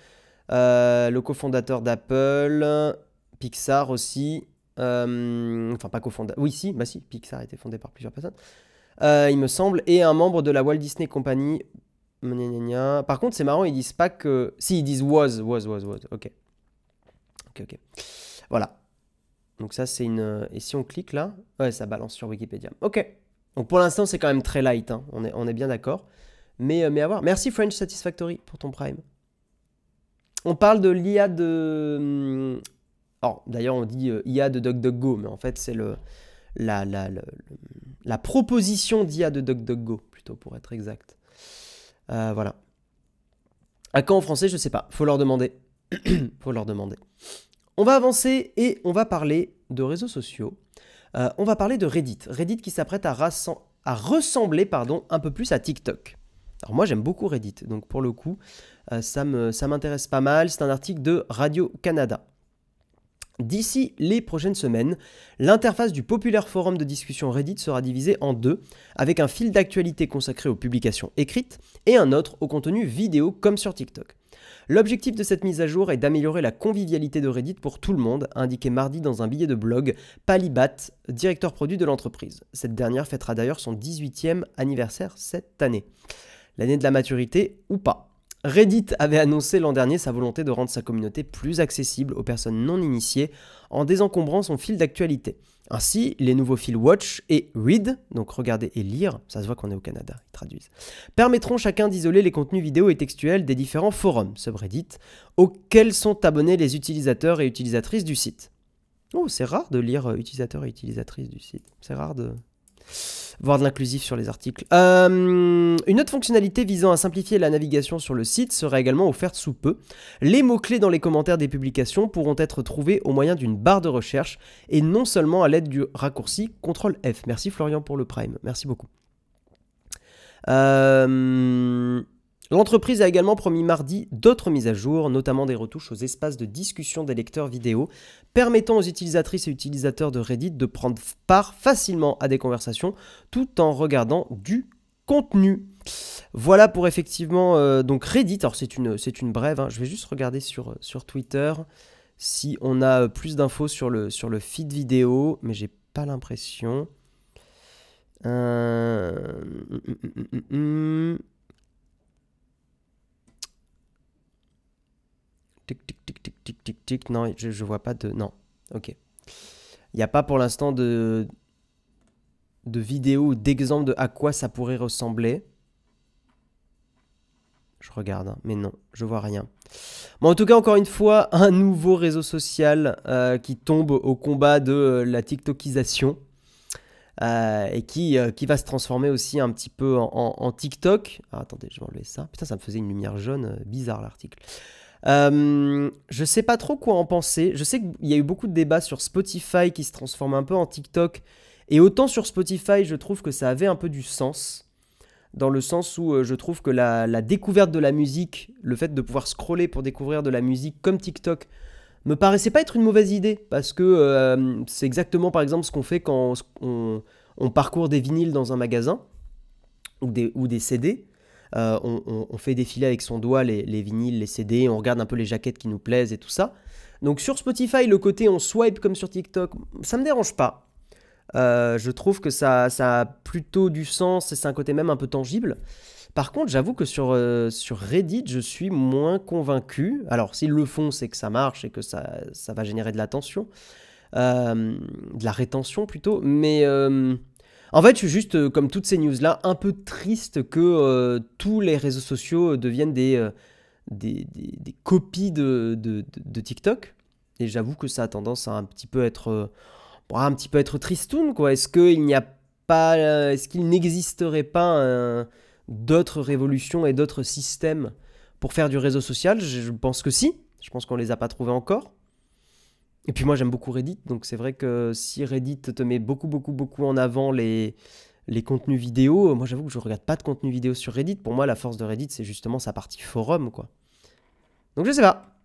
Le cofondateur d'Apple, Pixar aussi. Enfin, pas cofondateur... Oui, si, bah si, Pixar a été fondé par plusieurs personnes. Il me semble. Et un membre de la Walt Disney Company. Par contre, c'est marrant, ils disent pas que... Si, ils disent was. Ok. Ok. Voilà. Donc ça, c'est une... Et si on clique là... Ouais, ça balance sur Wikipédia. Ok. Donc pour l'instant, c'est quand même très light. Hein. On est bien d'accord. Mais à voir. Merci French Satisfactory pour ton Prime. On parle de l'IA de... Alors, d'ailleurs, on dit IA de DuckDuckGo. Mais en fait, c'est la proposition d'IA de DuckDuckGo, plutôt, pour être exact. Voilà. À quand en français, je sais pas. Faut leur demander. Faut leur demander. On va avancer et on va parler de réseaux sociaux. On va parler de Reddit. Reddit qui s'apprête à ressembler un peu plus à TikTok. Alors moi j'aime beaucoup Reddit, donc pour le coup ça m'intéresse pas mal. C'est un article de Radio-Canada. D'ici les prochaines semaines, l'interface du populaire forum de discussion Reddit sera divisée en deux, avec un fil d'actualité consacré aux publications écrites et un autre au contenu vidéo comme sur TikTok. L'objectif de cette mise à jour est d'améliorer la convivialité de Reddit pour tout le monde, a indiqué mardi dans un billet de blog Palibat, directeur produit de l'entreprise. Cette dernière fêtera d'ailleurs son 18e anniversaire cette année. L'année de la maturité ou pas. Reddit avait annoncé l'an dernier sa volonté de rendre sa communauté plus accessible aux personnes non initiées en désencombrant son fil d'actualité. Ainsi, les nouveaux fils Watch et Read, donc regarder et lire, ça se voit qu'on est au Canada, ils traduisent, permettront chacun d'isoler les contenus vidéo et textuels des différents forums, subreddit, auxquels sont abonnés les utilisateurs et utilisatrices du site. Oh, c'est rare de lire utilisateurs et utilisatrices du site. C'est rare de... Voir de l'inclusif sur les articles. Une autre fonctionnalité visant à simplifier la navigation sur le site sera également offerte sous peu. Les mots-clés dans les commentaires des publications pourront être trouvés au moyen d'une barre de recherche et non seulement à l'aide du raccourci CTRL F. Merci Florian pour le Prime, merci beaucoup. L'entreprise a également promis mardi d'autres mises à jour, notamment des retouches aux espaces de discussion des lecteurs vidéo, permettant aux utilisatrices et utilisateurs de Reddit de prendre part facilement à des conversations tout en regardant du contenu. Voilà pour effectivement donc Reddit. Alors c'est une brève, hein. Je vais juste regarder sur Twitter si on a plus d'infos sur le feed vidéo, mais j'ai pas l'impression. Tic. Non, je vois pas de... Non, ok. Il n'y a pas pour l'instant de vidéo ou d'exemple de à quoi ça pourrait ressembler. Je regarde, hein, mais non, je vois rien. Bon, en tout cas, encore une fois, un nouveau réseau social qui tombe au combat de la TikTokisation. Et qui va se transformer aussi un petit peu en TikTok. Ah, attendez, je vais enlever ça. Putain, ça me faisait une lumière jaune. Bizarre l'article. Je sais pas trop quoi en penser. Je sais qu'il y a eu beaucoup de débats sur Spotify qui se transforme un peu en TikTok. Et autant sur Spotify, je trouve que ça avait un peu du sens. Dans le sens où je trouve que la découverte de la musique, le fait de pouvoir scroller pour découvrir de la musique comme TikTok, me paraissait pas être une mauvaise idée. Parce que c'est exactement par exemple ce qu'on fait quand on parcourt des vinyles dans un magasin ou des CD. On fait défiler avec son doigt les vinyles, les CD, on regarde un peu les jaquettes qui nous plaisent et tout ça. Donc sur Spotify, le côté on swipe comme sur TikTok, ça me dérange pas. Je trouve que ça a plutôt du sens et c'est un côté même un peu tangible. Par contre, j'avoue que sur Reddit, je suis moins convaincu. Alors s'ils le font, c'est que ça marche et que ça va générer de l'attention. De la rétention plutôt. Mais en fait, je suis juste, comme toutes ces news-là, un peu triste que tous les réseaux sociaux deviennent des copies de TikTok. Et j'avoue que ça a tendance à un petit peu être tristoun, quoi. Est-ce qu'il n'existerait pas d'autres révolutions et d'autres systèmes pour faire du réseau social? Je pense que si. Je pense qu'on les a pas trouvés encore. Et puis moi j'aime beaucoup Reddit, donc c'est vrai que si Reddit te met beaucoup en avant les contenus vidéo, moi j'avoue que je regarde pas de contenu vidéo sur Reddit. Pour moi la force de Reddit c'est justement sa partie forum, quoi. Donc je sais pas.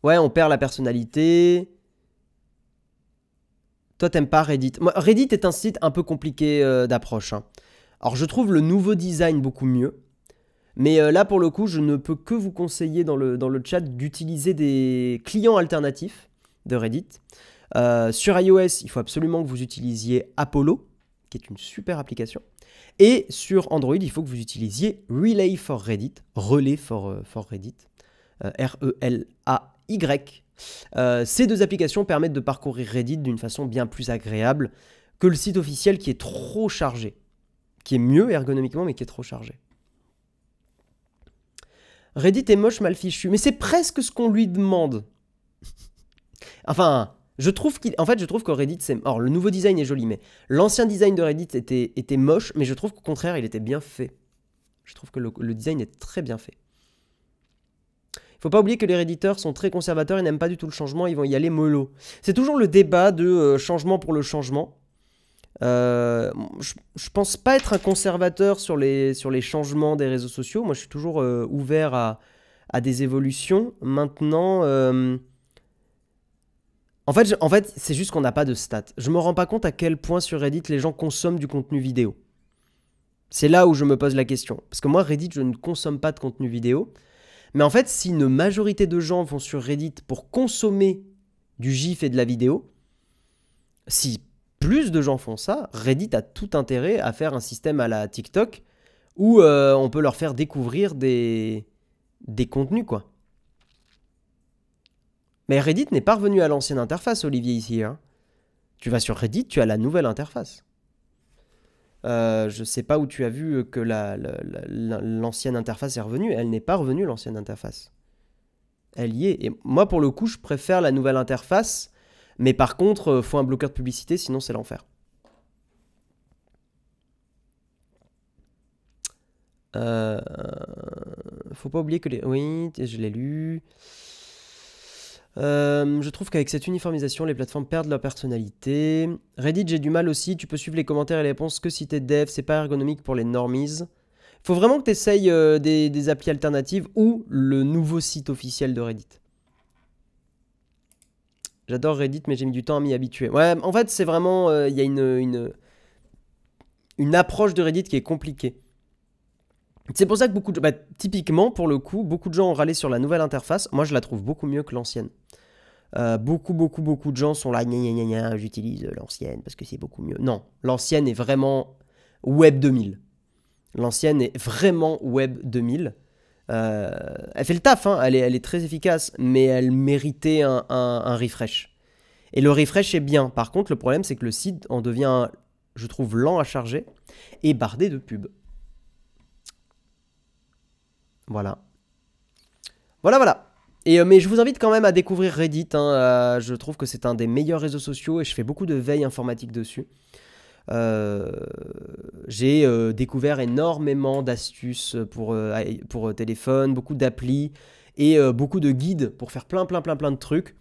Ouais, on perd la personnalité. Toi t'aimes pas Reddit. Moi, Reddit est un site un peu compliqué d'approche, hein. Alors je trouve le nouveau design beaucoup mieux. Mais là, pour le coup, je ne peux que vous conseiller dans le chat d'utiliser des clients alternatifs de Reddit. Sur iOS, il faut absolument que vous utilisiez Apollo, qui est une super application. Et sur Android, il faut que vous utilisiez Relay for Reddit, Relay for Reddit, R-E-L-A-Y. Ces deux applications permettent de parcourir Reddit d'une façon bien plus agréable que le site officiel qui est trop chargé. Qui est mieux ergonomiquement, mais qui est trop chargé. Reddit est moche, mal fichu. Mais c'est presque ce qu'on lui demande. Enfin, je trouve que Reddit, c'est... Alors, le nouveau design est joli, mais l'ancien design de Reddit était moche, mais je trouve qu'au contraire, il était bien fait. Je trouve que le design est très bien fait. Il faut pas oublier que les Redditeurs sont très conservateurs, ils n'aiment pas du tout le changement, ils vont y aller mollo. C'est toujours le débat de changement pour le changement. Je pense pas être un conservateur sur les changements des réseaux sociaux. Moi, je suis toujours ouvert à des évolutions. Maintenant, en fait, c'est juste qu'on n'a pas de stats. Je me rends pas compte à quel point sur Reddit les gens consomment du contenu vidéo. C'est là où je me pose la question. Parce que moi, Reddit, je ne consomme pas de contenu vidéo. Mais en fait, si une majorité de gens vont sur Reddit pour consommer du GIF et de la vidéo, si plus de gens font ça, Reddit a tout intérêt à faire un système à la TikTok où on peut leur faire découvrir des contenus, quoi. Mais Reddit n'est pas revenu à l'ancienne interface, Olivier, ici, hein. Tu vas sur Reddit, tu as la nouvelle interface. Je sais pas où tu as vu que l'ancienne interface est revenue. Elle n'est pas revenue, l'ancienne interface. Elle y est. Et moi, pour le coup, je préfère la nouvelle interface. Mais par contre, faut un bloqueur de publicité, sinon c'est l'enfer. Euh, Faut pas oublier que les... Oui, je l'ai lu. Je trouve qu'avec cette uniformisation, les plateformes perdent leur personnalité. Reddit, j'ai du mal aussi. Tu peux suivre les commentaires et les réponses que si t'es dev. C'est pas ergonomique pour les normies. Faut vraiment que t'essayes des applis alternatives ou le nouveau site officiel de Reddit. J'adore Reddit, mais j'ai mis du temps à m'y habituer. Ouais, en fait, c'est vraiment... Il y a une approche de Reddit qui est compliquée. C'est pour ça que beaucoup de... Bah, typiquement, pour le coup, beaucoup de gens ont râlé sur la nouvelle interface. Moi, je la trouve beaucoup mieux que l'ancienne. Beaucoup de gens sont là, gna gna gna gna, j'utilise l'ancienne parce que c'est beaucoup mieux. Non, l'ancienne est vraiment Web 2000. L'ancienne est vraiment Web 2000. Elle fait le taf, hein, elle est très efficace, mais elle méritait un refresh. Et le refresh est bien. Par contre, le problème, c'est que le site en devient, je trouve, lent à charger et bardé de pubs. Voilà. Voilà. Et, mais je vous invite quand même à découvrir Reddit. Hein, je trouve que c'est un des meilleurs réseaux sociaux et je fais beaucoup de veille informatique dessus. J'ai découvert énormément d'astuces pour téléphone, beaucoup d'applis et beaucoup de guides pour faire plein de trucs.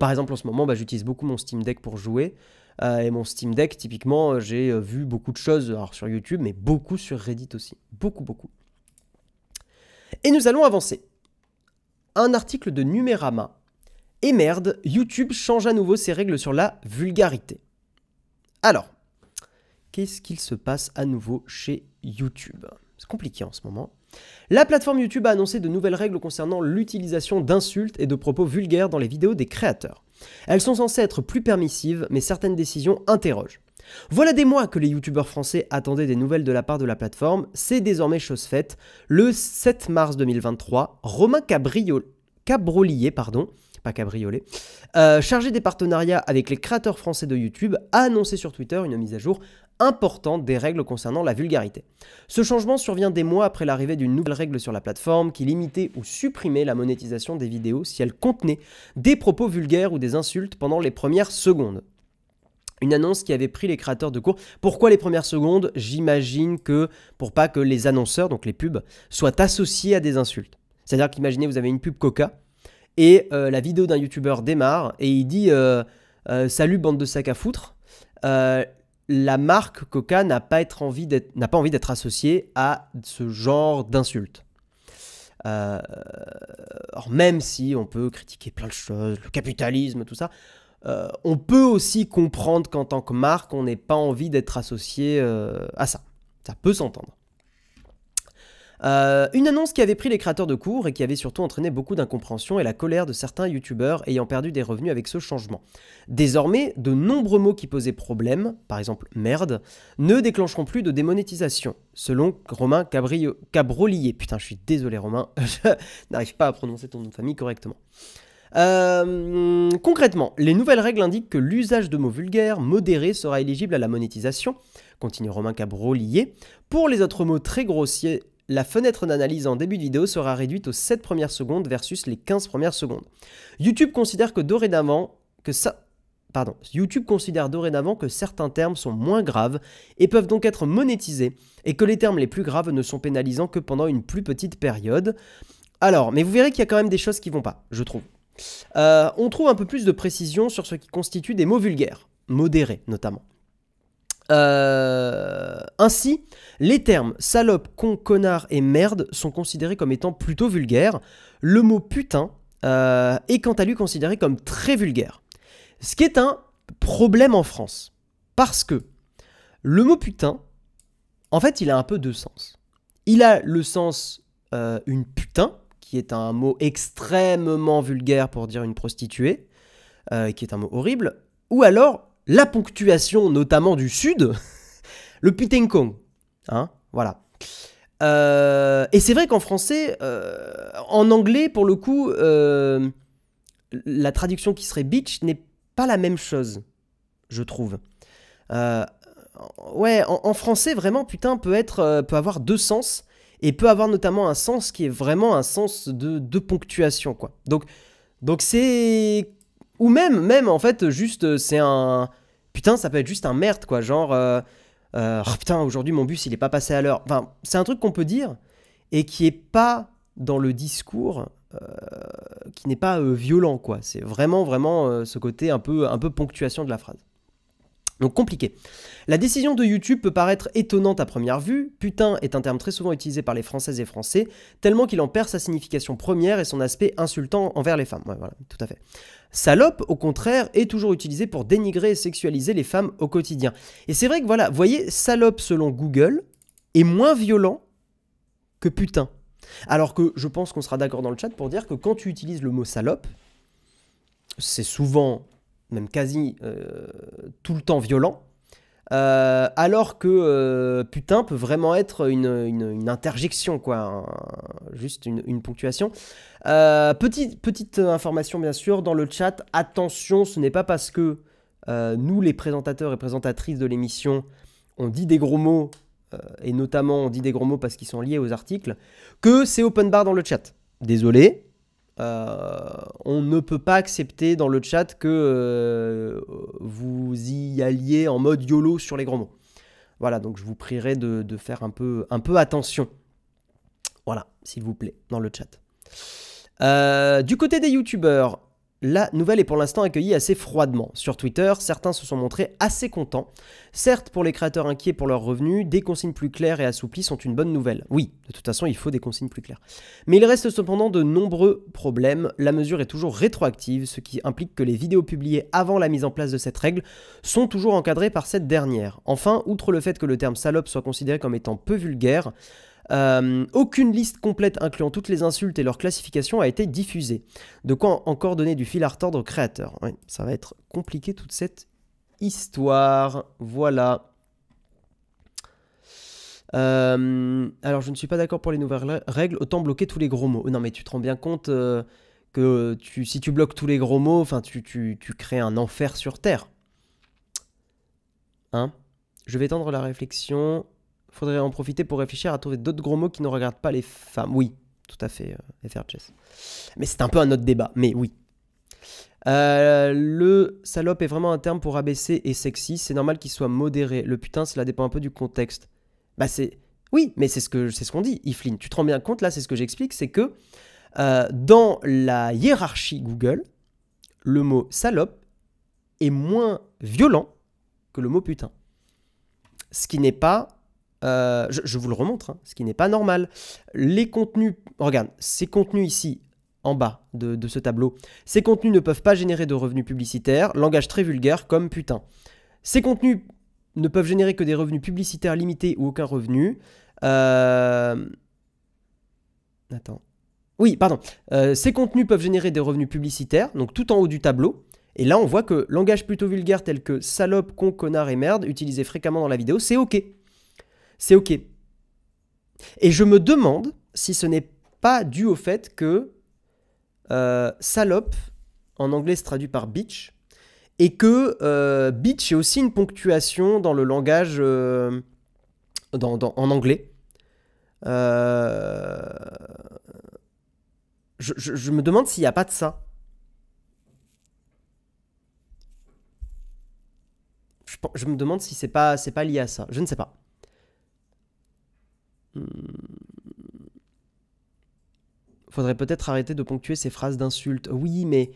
Par exemple, en ce moment, j'utilise beaucoup mon Steam Deck pour jouer. Et mon Steam Deck, typiquement, j'ai vu beaucoup de choses alors, sur YouTube, mais beaucoup sur Reddit aussi. Beaucoup. Et nous allons avancer. Un article de Numérama. Et merde, YouTube change à nouveau ses règles sur la vulgarité. Alors, qu'est-ce qu'il se passe à nouveau chez YouTube? C'est compliqué en ce moment. La plateforme YouTube a annoncé de nouvelles règles concernant l'utilisation d'insultes et de propos vulgaires dans les vidéos des créateurs. Elles sont censées être plus permissives, mais certaines décisions interrogent. Voilà des mois que les youtubeurs français attendaient des nouvelles de la part de la plateforme, c'est désormais chose faite. Le 7 mars 2023, Romain Cabrolier, chargé des partenariats avec les créateurs français de YouTube, a annoncé sur Twitter une mise à jour importante des règles concernant la vulgarité. Ce changement survient des mois après l'arrivée d'une nouvelle règle sur la plateforme qui limitait ou supprimait la monétisation des vidéos si elles contenaient des propos vulgaires ou des insultes pendant les premières secondes. Une annonce qui avait pris les créateurs de court. Pourquoi les premières secondes? J'imagine que pour pas que les annonceurs, donc les pubs, soient associés à des insultes. C'est-à-dire qu'imaginez vous avez une pub Coca et la vidéo d'un youtubeur démarre et il dit salut bande de sacs à foutre. La marque Coca n'a pas envie d'être associée à ce genre d'insultes. Alors même si on peut critiquer plein de choses, le capitalisme, tout ça, on peut aussi comprendre qu'en tant que marque, on n'ait pas envie d'être associé à ça. Ça peut s'entendre. Une annonce qui avait pris les créateurs de court et qui avait surtout entraîné beaucoup d'incompréhension et la colère de certains youtubeurs ayant perdu des revenus avec ce changement. Désormais, de nombreux mots qui posaient problème, par exemple merde, ne déclencheront plus de démonétisation, selon Romain Cabrolier. Putain, je suis désolé Romain, je n'arrive pas à prononcer ton nom de famille correctement. Concrètement, les nouvelles règles indiquent que l'usage de mots vulgaires modérés sera éligible à la monétisation, continue Romain Cabrolier. Pour les autres mots très grossiers, la fenêtre d'analyse en début de vidéo sera réduite aux 7 premières secondes versus les 15 premières secondes. YouTube considère dorénavant que certains termes sont moins graves et peuvent donc être monétisés, et que les termes les plus graves ne sont pénalisants que pendant une plus petite période. Alors, mais vous verrez qu'il y a quand même des choses qui vont pas, je trouve. On trouve un peu plus de précision sur ce qui constitue des mots vulgaires, modérés notamment. Ainsi, les termes salope, con, connard et merde sont considérés comme étant plutôt vulgaires. Le mot putain est quant à lui considéré comme très vulgaire. Ce qui est un problème en France. Parce que le mot putain, en fait, il a un peu deux sens. Il a le sens une putain, qui est un mot extrêmement vulgaire pour dire une prostituée, qui est un mot horrible, ou alors la ponctuation, notamment du Sud, le putain con, hein, voilà. Et c'est vrai qu'en français, en anglais, pour le coup, la traduction qui serait bitch n'est pas la même chose, je trouve. Ouais, en français, vraiment, putain peut avoir deux sens, et peut avoir notamment un sens qui est vraiment un sens de ponctuation, quoi. Donc c'est... Ou même en fait, juste, c'est un... Putain, ça peut être juste un merde, quoi. Genre, oh, putain, aujourd'hui, mon bus, il est pas passé à l'heure. Enfin, c'est un truc qu'on peut dire, et qui est pas dans le discours, qui n'est pas violent, quoi. C'est vraiment ce côté un peu ponctuation de la phrase. Donc compliqué. La décision de YouTube peut paraître étonnante à première vue. Putain est un terme très souvent utilisé par les Françaises et Français, tellement qu'il en perd sa signification première et son aspect insultant envers les femmes. Ouais, voilà, tout à fait. Salope, au contraire, est toujours utilisé pour dénigrer et sexualiser les femmes au quotidien. Et c'est vrai que voilà, vous voyez, salope selon Google est moins violent que putain. Alors que je pense qu'on sera d'accord dans le chat pour dire que quand tu utilises le mot salope, c'est souvent, même quasi tout le temps violent, alors que putain peut vraiment être une interjection, quoi, juste une ponctuation. Petite information bien sûr dans le chat, attention, ce n'est pas parce que nous les présentateurs et présentatrices de l'émission on dit des gros mots, et notamment on dit des gros mots parce qu'ils sont liés aux articles, que c'est open bar dans le chat. Désolé. On ne peut pas accepter dans le chat que vous y alliez en mode YOLO sur les gros mots. Voilà, donc je vous prierai de faire un peu attention. Voilà, s'il vous plaît, dans le chat. Du côté des youtubeurs, la nouvelle est pour l'instant accueillie assez froidement. Sur Twitter, certains se sont montrés assez contents. Certes, pour les créateurs inquiets pour leurs revenus, des consignes plus claires et assouplies sont une bonne nouvelle. Oui, de toute façon, il faut des consignes plus claires. Mais il reste cependant de nombreux problèmes. La mesure est toujours rétroactive, ce qui implique que les vidéos publiées avant la mise en place de cette règle sont toujours encadrées par cette dernière. Enfin, outre le fait que le terme salope soit considéré comme étant peu vulgaire, aucune liste complète incluant toutes les insultes et leur classification a été diffusée. De quoi encore donner du fil à retordre aux créateurs. Ouais, ça va être compliqué toute cette histoire. Voilà. Alors je ne suis pas d'accord pour les nouvelles règles. Autant bloquer tous les gros mots. Non mais tu te rends bien compte que si tu bloques tous les gros mots, tu crées un enfer sur Terre. Hein? Je vais tendre la réflexion. Faudrait en profiter pour réfléchir à trouver d'autres gros mots qui ne regardent pas les femmes. Oui, tout à fait, FRChess. Mais c'est un peu un autre débat, mais oui. Le salope est vraiment un terme pour abaisser et sexy. C'est normal qu'il soit modéré. Le putain, cela dépend un peu du contexte. Bah c'est... Oui, mais c'est ce qu'on dit, Iflin. Tu te rends bien compte, là, c'est ce que j'explique, c'est que dans la hiérarchie Google, le mot salope est moins violent que le mot putain. Ce qui n'est pas... je vous le remontre, hein, ce qui n'est pas normal. Les contenus, regarde, ces contenus ici, en bas de ce tableau, ces contenus ne peuvent pas générer de revenus publicitaires, langage très vulgaire comme putain. Ces contenus ne peuvent générer que des revenus publicitaires limités ou aucun revenu. Attends. Oui, pardon. Ces contenus peuvent générer des revenus publicitaires, donc tout en haut du tableau. Et là, on voit que langage plutôt vulgaire tel que salope, con, connard et merde, utilisé fréquemment dans la vidéo, c'est OK. C'est OK. Et je me demande si ce n'est pas dû au fait que salope, en anglais, se traduit par bitch, et que bitch est aussi une ponctuation dans le langage en anglais. Je me demande s'il n'y a pas de ça. Je me demande si c'est pas lié à ça. Je ne sais pas. Faudrait peut-être arrêter de ponctuer ces phrases d'insultes. Oui, mais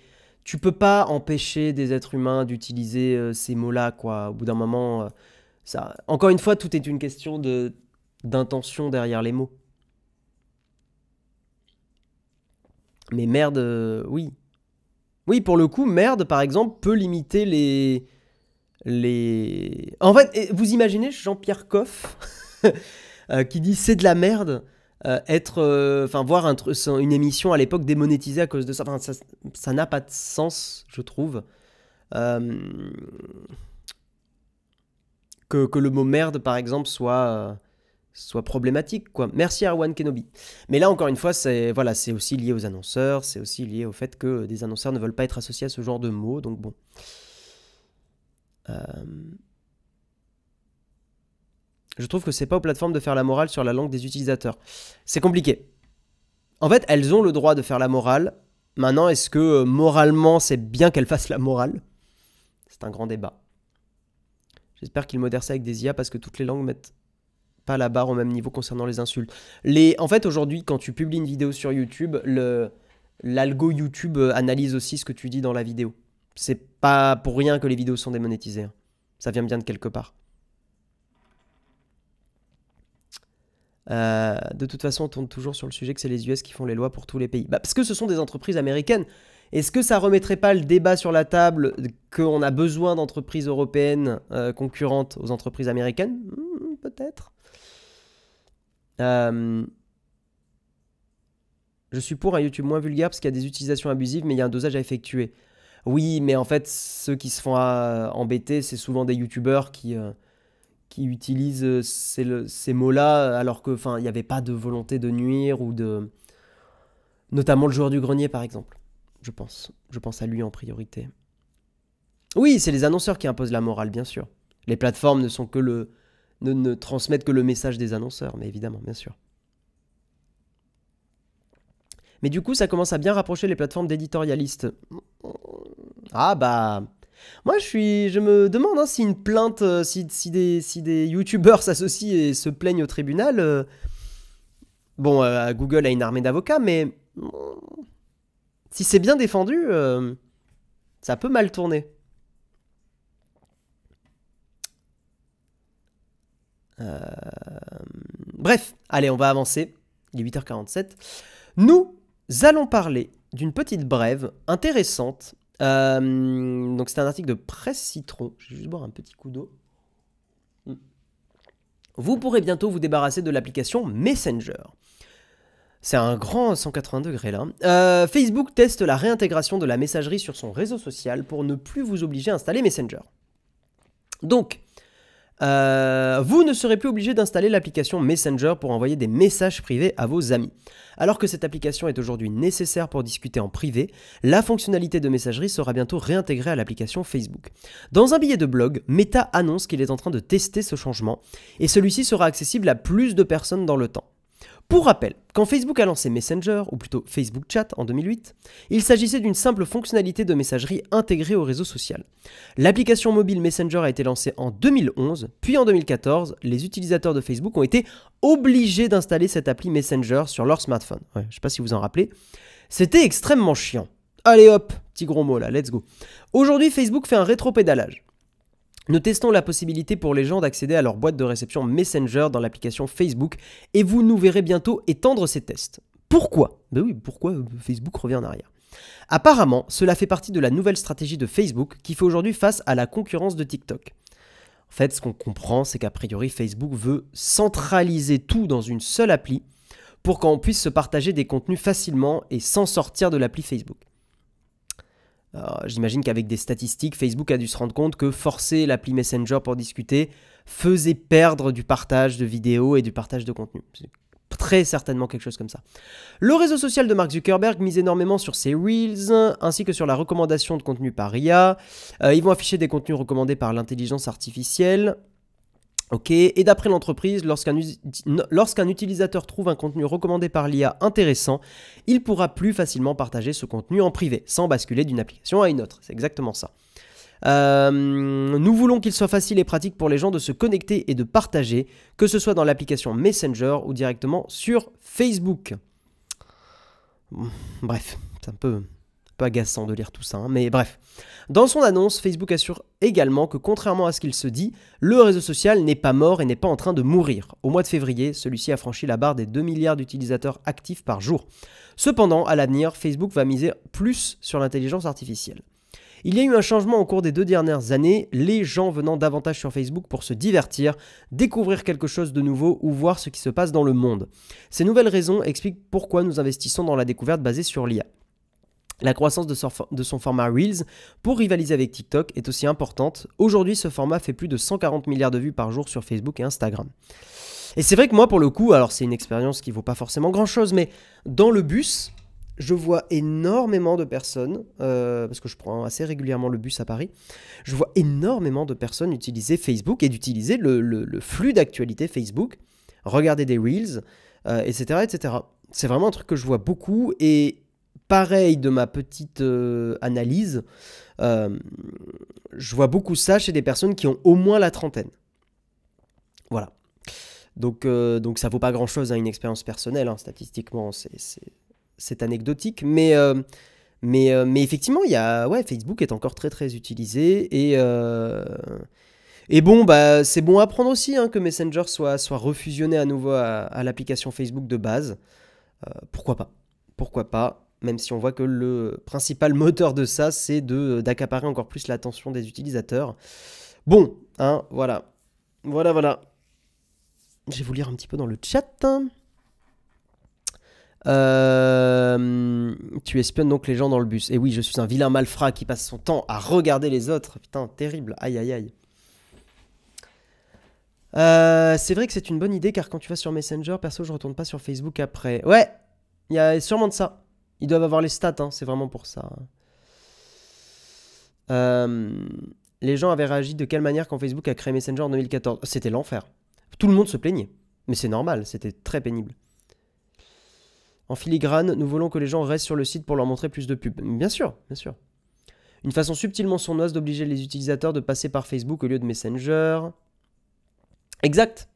tu peux pas empêcher des êtres humains d'utiliser ces mots-là, quoi. Au bout d'un moment, ça... Encore une fois, tout est une question d'intention derrière les mots. Mais merde, oui. Oui, pour le coup, merde, par exemple, peut limiter les... En fait, vous imaginez Jean-Pierre Coff qui dit c'est de la merde, voir une émission à l'époque démonétisée à cause de ça. Enfin, ça n'a pas de sens, je trouve. Que le mot merde, par exemple, soit problématique, quoi. Merci Arwan Kenobi. Mais là, encore une fois, c'est aussi lié aux annonceurs, c'est aussi lié au fait que des annonceurs ne veulent pas être associés à ce genre de mots, donc bon. Je trouve que c'est pas aux plateformes de faire la morale sur la langue des utilisateurs. C'est compliqué. En fait, elles ont le droit de faire la morale. Maintenant, est-ce que moralement, c'est bien qu'elles fassent la morale? C'est un grand débat. J'espère qu'ils modèrent ça avec des IA parce que toutes les langues mettent pas la barre au même niveau concernant les insultes. En fait, aujourd'hui, quand tu publies une vidéo sur YouTube, l'algo YouTube analyse aussi ce que tu dis dans la vidéo. C'est pas pour rien que les vidéos sont démonétisées. Hein. Ça vient bien de quelque part. De toute façon, on tourne toujours sur le sujet que c'est les US qui font les lois pour tous les pays. Bah, parce que ce sont des entreprises américaines. Est-ce que ça remettrait pas le débat sur la table qu'on a besoin d'entreprises européennes concurrentes aux entreprises américaines? Peut-être. Je suis pour un YouTube moins vulgaire parce qu'il y a des utilisations abusives, mais il y a un dosage à effectuer. Oui, mais en fait, ceux qui se font embêter, c'est souvent des YouTubeurs qui utilisent ces mots-là, alors que, il n'y avait pas de volonté de nuire ou de... Notamment le joueur du grenier, par exemple. Je pense à lui en priorité. Oui, c'est les annonceurs qui imposent la morale, bien sûr. Les plateformes ne transmettent que le message des annonceurs, mais évidemment, bien sûr. Mais du coup, ça commence à bien rapprocher les plateformes d'éditorialistes. Ah bah... Moi, je me demande hein, si une plainte, si des youtubeurs s'associent et se plaignent au tribunal. Bon, Google a une armée d'avocats, mais si c'est bien défendu, ça peut mal tourner. Bref, allez, on va avancer. Il est 8h47. Nous allons parler d'une petite brève intéressante. Donc c'est un article de Presse Citron. Je vais juste boire un petit coup d'eau. Vous pourrez bientôt vous débarrasser de l'application Messenger. C'est un grand 180 degrés là. Facebook teste la réintégration de la messagerie sur son réseau social pour ne plus vous obliger à installer Messenger. Donc, vous ne serez plus obligé d'installer l'application Messenger pour envoyer des messages privés à vos amis. Alors que cette application est aujourd'hui nécessaire pour discuter en privé, la fonctionnalité de messagerie sera bientôt réintégrée à l'application Facebook. Dans un billet de blog, Meta annonce qu'il est en train de tester ce changement et celui-ci sera accessible à plus de personnes dans le temps. Pour rappel, quand Facebook a lancé Messenger, ou plutôt Facebook Chat en 2008, il s'agissait d'une simple fonctionnalité de messagerie intégrée au réseau social. L'application mobile Messenger a été lancée en 2011, puis en 2014, les utilisateurs de Facebook ont été obligés d'installer cette appli Messenger sur leur smartphone. Ouais, je ne sais pas si vous en rappelez. C'était extrêmement chiant. Allez hop, petit gros mot là, let's go. Aujourd'hui, Facebook fait un rétropédalage. Nous testons la possibilité pour les gens d'accéder à leur boîte de réception Messenger dans l'application Facebook et vous nous verrez bientôt étendre ces tests. Pourquoi ? Ben oui, pourquoi Facebook revient en arrière ? Apparemment, cela fait partie de la nouvelle stratégie de Facebook qui fait aujourd'hui face à la concurrence de TikTok. En fait, ce qu'on comprend, c'est qu'a priori, Facebook veut centraliser tout dans une seule appli pour qu'on puisse se partager des contenus facilement et sans sortir de l'appli Facebook. J'imagine qu'avec des statistiques, Facebook a dû se rendre compte que forcer l'appli Messenger pour discuter faisait perdre du partage de vidéos et du partage de contenu. C'est très certainement quelque chose comme ça. Le réseau social de Mark Zuckerberg mise énormément sur ses Reels, ainsi que sur la recommandation de contenu par IA. Ils vont afficher des contenus recommandés par l'intelligence artificielle. Ok, et d'après l'entreprise, lorsqu'un utilisateur trouve un contenu recommandé par l'IA intéressant, il pourra plus facilement partager ce contenu en privé, sans basculer d'une application à une autre. C'est exactement ça. Nous voulons qu'il soit facile et pratique pour les gens de se connecter et de partager, que ce soit dans l'application Messenger ou directement sur Facebook. Bref, c'est un peu agaçant de lire tout ça, hein, mais bref. Dans son annonce, Facebook assure également que contrairement à ce qu'il se dit, le réseau social n'est pas mort et n'est pas en train de mourir. Au mois de février, celui-ci a franchi la barre des 2 milliards d'utilisateurs actifs par jour. Cependant, à l'avenir, Facebook va miser plus sur l'intelligence artificielle. Il y a eu un changement au cours des 2 dernières années, les gens venant davantage sur Facebook pour se divertir, découvrir quelque chose de nouveau ou voir ce qui se passe dans le monde. Ces nouvelles raisons expliquent pourquoi nous investissons dans la découverte basée sur l'IA. La croissance de son format Reels pour rivaliser avec TikTok est aussi importante. Aujourd'hui, ce format fait plus de 140 milliards de vues par jour sur Facebook et Instagram. Et c'est vrai que moi, pour le coup, alors c'est une expérience qui ne vaut pas forcément grand-chose, mais dans le bus, je vois énormément de personnes, parce que je prends assez régulièrement le bus à Paris, je vois énormément de personnes utiliser Facebook et d'utiliser le flux d'actualité Facebook, regarder des Reels, etc., etc. C'est vraiment un truc que je vois beaucoup et pareil de ma petite analyse, je vois beaucoup ça chez des personnes qui ont au moins la trentaine. Voilà. Donc ça vaut pas grand-chose à une expérience personnelle, hein, statistiquement, c'est anecdotique. Mais effectivement, ouais, Facebook est encore très très utilisé. Et bon, bah, c'est bon à prendre aussi hein, que Messenger soit refusionné à nouveau à l'application Facebook de base. Pourquoi pas? Pourquoi pas? Même si on voit que le principal moteur de ça, c'est d'accaparer encore plus l'attention des utilisateurs. Bon, hein, voilà. Voilà. Je vais vous lire un petit peu dans le chat. Tu espionnes donc les gens dans le bus. Et oui, je suis un vilain malfrat qui passe son temps à regarder les autres. Putain, terrible. Aïe, aïe, aïe. C'est vrai que c'est une bonne idée car quand tu vas sur Messenger, perso, je retourne pas sur Facebook après. Ouais, il y a sûrement de ça. Ils doivent avoir les stats, hein, c'est vraiment pour ça. Les gens avaient réagi de quelle manière quand Facebook a créé Messenger en 2014? C'était l'enfer. Tout le monde se plaignait. Mais c'est normal, c'était très pénible. En filigrane, nous voulons que les gens restent sur le site pour leur montrer plus de pubs. Bien sûr, bien sûr. Une façon subtilement sournoise d'obliger les utilisateurs de passer par Facebook au lieu de Messenger. Exact.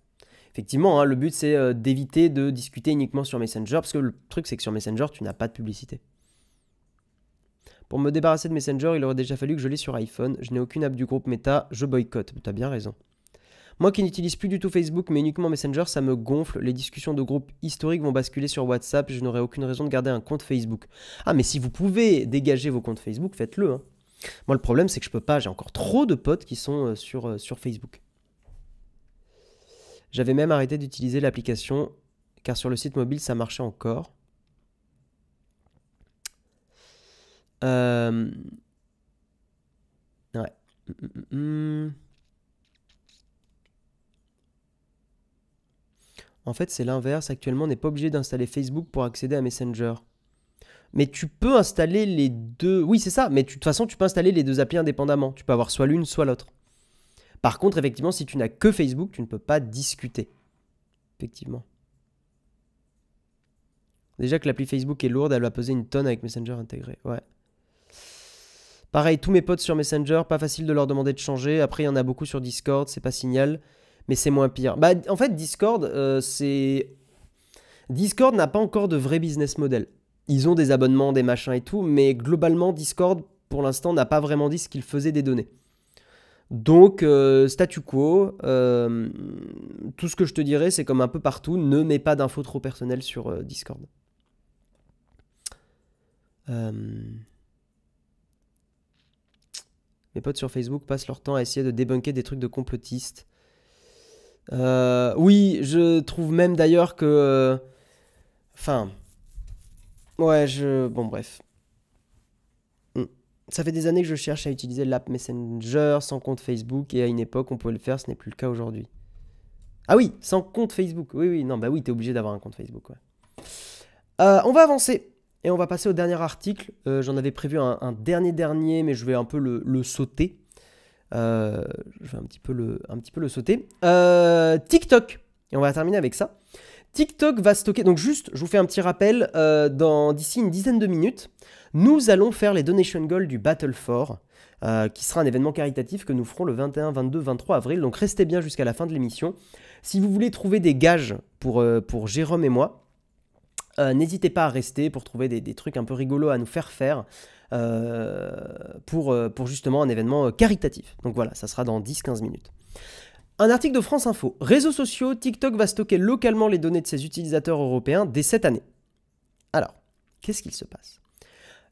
Effectivement, hein, le but c'est d'éviter de discuter uniquement sur Messenger, parce que le truc c'est que sur Messenger, tu n'as pas de publicité. Pour me débarrasser de Messenger, il aurait déjà fallu que je l'ai sur iPhone. Je n'ai aucune app du groupe Meta, je boycotte. T'as bien raison. Moi qui n'utilise plus du tout Facebook, mais uniquement Messenger, ça me gonfle. Les discussions de groupe historiques vont basculer sur WhatsApp. Je n'aurai aucune raison de garder un compte Facebook. Ah, mais si vous pouvez dégager vos comptes Facebook, faites-le. Hein. Moi, le problème, c'est que je peux pas. J'ai encore trop de potes qui sont sur Facebook. J'avais même arrêté d'utiliser l'application, car sur le site mobile, ça marchait encore. Ouais. En fait, c'est l'inverse. Actuellement, on n'est pas obligé d'installer Facebook pour accéder à Messenger. Mais tu peux installer les deux... Oui, c'est ça. Mais de toute façon, tu peux installer les deux applis indépendamment. Tu peux avoir soit l'une, soit l'autre. Par contre, effectivement, si tu n'as que Facebook, tu ne peux pas discuter. Effectivement. Déjà que l'appli Facebook est lourde, elle va peser une tonne avec Messenger intégré. Ouais. Pareil, tous mes potes sur Messenger, pas facile de leur demander de changer. Après, il y en a beaucoup sur Discord, c'est pas Signal, mais c'est moins pire. Bah, en fait, Discord, Discord n'a pas encore de vrai business model. Ils ont des abonnements, des machins et tout, mais globalement, Discord, pour l'instant, n'a pas vraiment dit ce qu'il faisait des données. Donc, statu quo, tout ce que je te dirais, c'est comme un peu partout, ne mets pas d'infos trop personnelles sur Discord. Mes potes sur Facebook passent leur temps à essayer de débunker des trucs de complotistes. Oui, je trouve même d'ailleurs que... Enfin... Ouais, bon, bref. Ça fait des années que je cherche à utiliser l'app Messenger sans compte Facebook, et à une époque, on pouvait le faire, ce n'est plus le cas aujourd'hui. Ah oui, sans compte Facebook. Oui, non, bah oui, t'es obligé d'avoir un compte Facebook, ouais. On va avancer. Et on va passer au dernier article. J'en avais prévu un dernier, mais je vais un peu le sauter. Je vais un petit peu le sauter. TikTok. Et on va terminer avec ça. TikTok va stocker... Donc juste, je vous fais un petit rappel. D'ici une dizaine de minutes, nous allons faire les donation goals du Battle for, qui sera un événement caritatif que nous ferons le 21, 22, 23 avril. Donc restez bien jusqu'à la fin de l'émission. Si vous voulez trouver des gages pour Jérôme et moi, n'hésitez pas à rester pour trouver des trucs un peu rigolos à nous faire pour justement un événement caritatif. Donc voilà, ça sera dans 10-15 minutes. Un article de France Info. Réseaux sociaux, TikTok va stocker localement les données de ses utilisateurs européens dès cette année. Alors, qu'est-ce qu'il se passe ?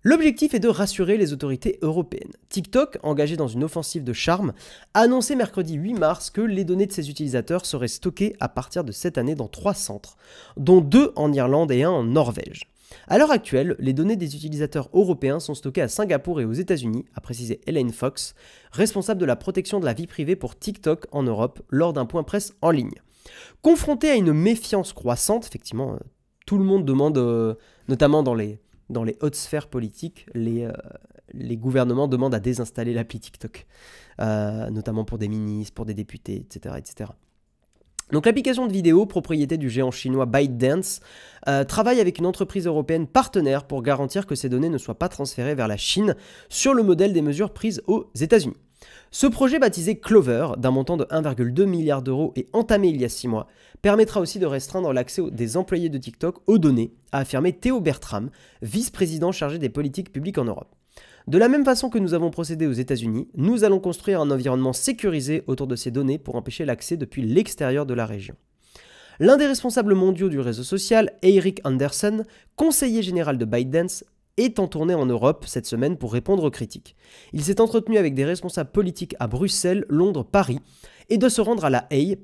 L'objectif est de rassurer les autorités européennes. TikTok, engagé dans une offensive de charme, a annoncé mercredi 8 mars que les données de ses utilisateurs seraient stockées à partir de cette année dans 3 centres, dont 2 en Irlande et 1 en Norvège. À l'heure actuelle, les données des utilisateurs européens sont stockées à Singapour et aux États-Unis, a précisé Elaine Fox, responsable de la protection de la vie privée pour TikTok en Europe, lors d'un point presse en ligne. Confronté à une méfiance croissante, effectivement, tout le monde demande, notamment dans les hautes sphères politiques, les gouvernements demandent à désinstaller l'appli TikTok, notamment pour des ministres, pour des députés, etc. etc. Donc l'application de vidéo, propriété du géant chinois ByteDance, travaille avec une entreprise européenne partenaire pour garantir que ces données ne soient pas transférées vers la Chine sur le modèle des mesures prises aux États-Unis. Ce projet baptisé Clover, d'un montant de 1,2 milliard d'euros et entamé il y a 6 mois, permettra aussi de restreindre l'accès des employés de TikTok aux données, a affirmé Théo Bertram, vice-président chargé des politiques publiques en Europe. De la même façon que nous avons procédé aux États-Unis, nous allons construire un environnement sécurisé autour de ces données pour empêcher l'accès depuis l'extérieur de la région. L'un des responsables mondiaux du réseau social, Eirik Andersen, conseiller général de ByteDance, est en tournée en Europe cette semaine pour répondre aux critiques. Il s'est entretenu avec des responsables politiques à Bruxelles, Londres, Paris et doit se rendre à La Haye,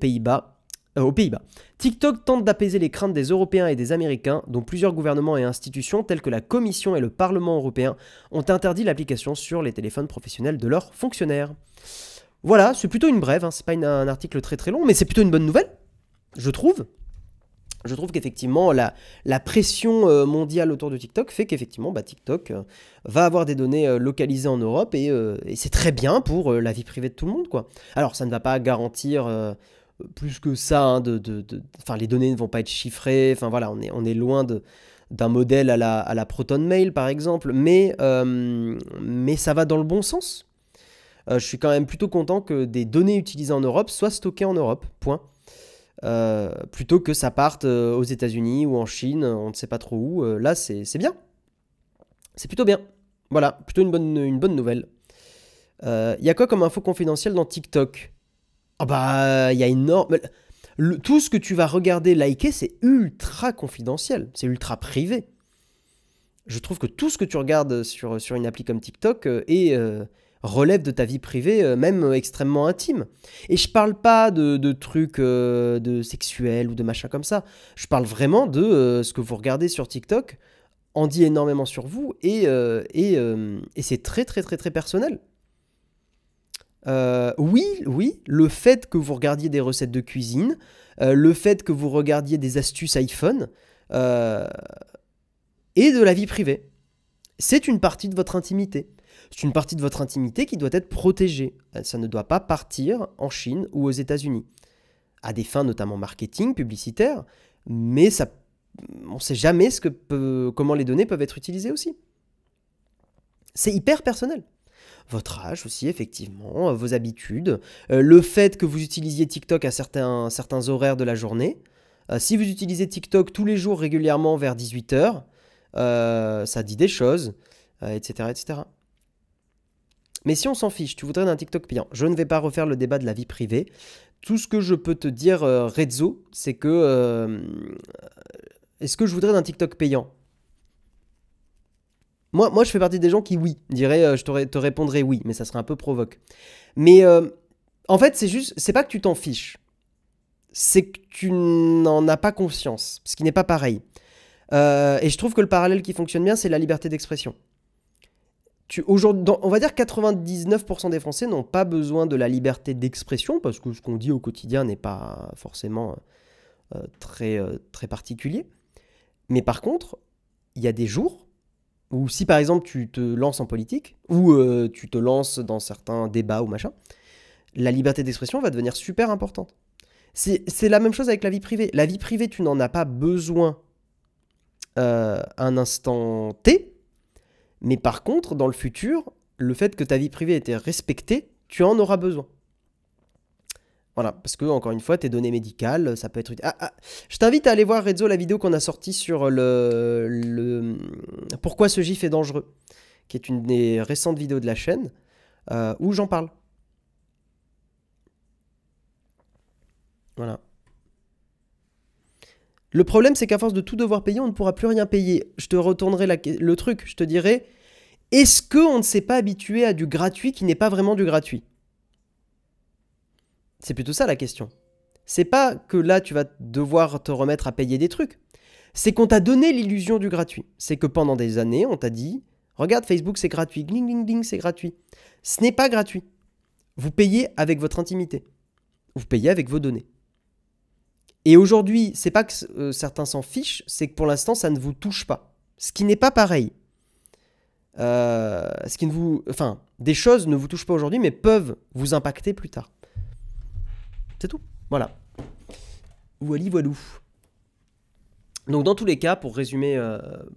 aux Pays-Bas. TikTok tente d'apaiser les craintes des Européens et des Américains, dont plusieurs gouvernements et institutions tels que la Commission et le Parlement européen ont interdit l'application sur les téléphones professionnels de leurs fonctionnaires. Voilà, c'est plutôt une brève, c'est pas un article très très long, mais c'est plutôt une bonne nouvelle, je trouve. Je trouve qu'effectivement, la pression mondiale autour de TikTok fait qu'effectivement, TikTok va avoir des données localisées en Europe et c'est très bien pour la vie privée de tout le monde, quoi. Alors, ça ne va pas garantir plus que ça, hein, les données ne vont pas être chiffrées, enfin voilà, on est loin d'un modèle à la Proton Mail, par exemple, mais ça va dans le bon sens. Je suis quand même plutôt content que des données utilisées en Europe soient stockées en Europe, point. Plutôt que ça parte aux États-Unis ou en Chine, on ne sait pas trop où. Là, c'est bien. C'est plutôt bien. Voilà, plutôt une bonne nouvelle. Il y a quoi comme info confidentielle dans TikTok? Il y a énorme... Tout ce que tu vas regarder, liker, c'est ultra confidentiel. C'est ultra privé. Je trouve que tout ce que tu regardes sur une appli comme TikTok relève de ta vie privée, même extrêmement intime. Et je parle pas de trucs de sexuels ou de machins comme ça. Je parle vraiment de ce que vous regardez sur TikTok en dit énormément sur vous et c'est très très très très personnel. Oui, le fait que vous regardiez des recettes de cuisine, le fait que vous regardiez des astuces iPhone et de la vie privée, c'est une partie de votre intimité. C'est une partie de votre intimité qui doit être protégée. Ça ne doit pas partir en Chine ou aux États-Unis. À des fins notamment marketing, publicitaires, mais on ne sait jamais comment les données peuvent être utilisées aussi. C'est hyper personnel. Votre âge aussi, effectivement, vos habitudes, le fait que vous utilisiez TikTok à certains horaires de la journée. Si vous utilisez TikTok tous les jours régulièrement vers 18h, ça dit des choses, etc., etc. Mais si on s'en fiche, tu voudrais d'un TikTok payant. Je ne vais pas refaire le débat de la vie privée. Tout ce que je peux te dire, Rezzo, c'est que... est-ce que je voudrais d'un TikTok payant? Moi, je fais partie des gens qui, oui, diraient, je te répondrais oui, mais ça serait un peu provoque. Mais en fait, c'est pas que tu t'en fiches. C'est que tu n'en as pas conscience, ce qui n'est pas pareil. Et je trouve que le parallèle qui fonctionne bien, c'est la liberté d'expression. On va dire 99% des Français n'ont pas besoin de la liberté d'expression parce que ce qu'on dit au quotidien n'est pas forcément très, très particulier. Mais par contre, il y a des jours où si par exemple tu te lances en politique ou tu te lances dans certains débats ou machin, la liberté d'expression va devenir super importante. C'est la même chose avec la vie privée. La vie privée, tu n'en as pas besoin un instant T. Mais par contre, dans le futur, le fait que ta vie privée ait été respectée, tu en auras besoin. Voilà, parce que, encore une fois, tes données médicales, ça peut être... je t'invite à aller voir, Rezzo, la vidéo qu'on a sortie sur pourquoi ce gif est dangereux, qui est une des récentes vidéos de la chaîne, où j'en parle. Voilà. Le problème, c'est qu'à force de tout devoir payer, on ne pourra plus rien payer. Je te retournerai le truc. Je te dirai, est-ce qu'on ne s'est pas habitué à du gratuit qui n'est pas vraiment du gratuit? C'est plutôt ça la question. C'est pas que là, tu vas devoir te remettre à payer des trucs. C'est qu'on t'a donné l'illusion du gratuit. C'est que pendant des années, on t'a dit, regarde, Facebook, c'est gratuit. Gling, gling, gling, c'est gratuit. Ce n'est pas gratuit. Vous payez avec votre intimité. Vous payez avec vos données. Et aujourd'hui, c'est pas que certains s'en fichent, c'est que pour l'instant, ça ne vous touche pas. Ce qui n'est pas pareil. Des choses ne vous touchent pas aujourd'hui, mais peuvent vous impacter plus tard. C'est tout. Voilà. Voilou. Donc dans tous les cas, pour résumer,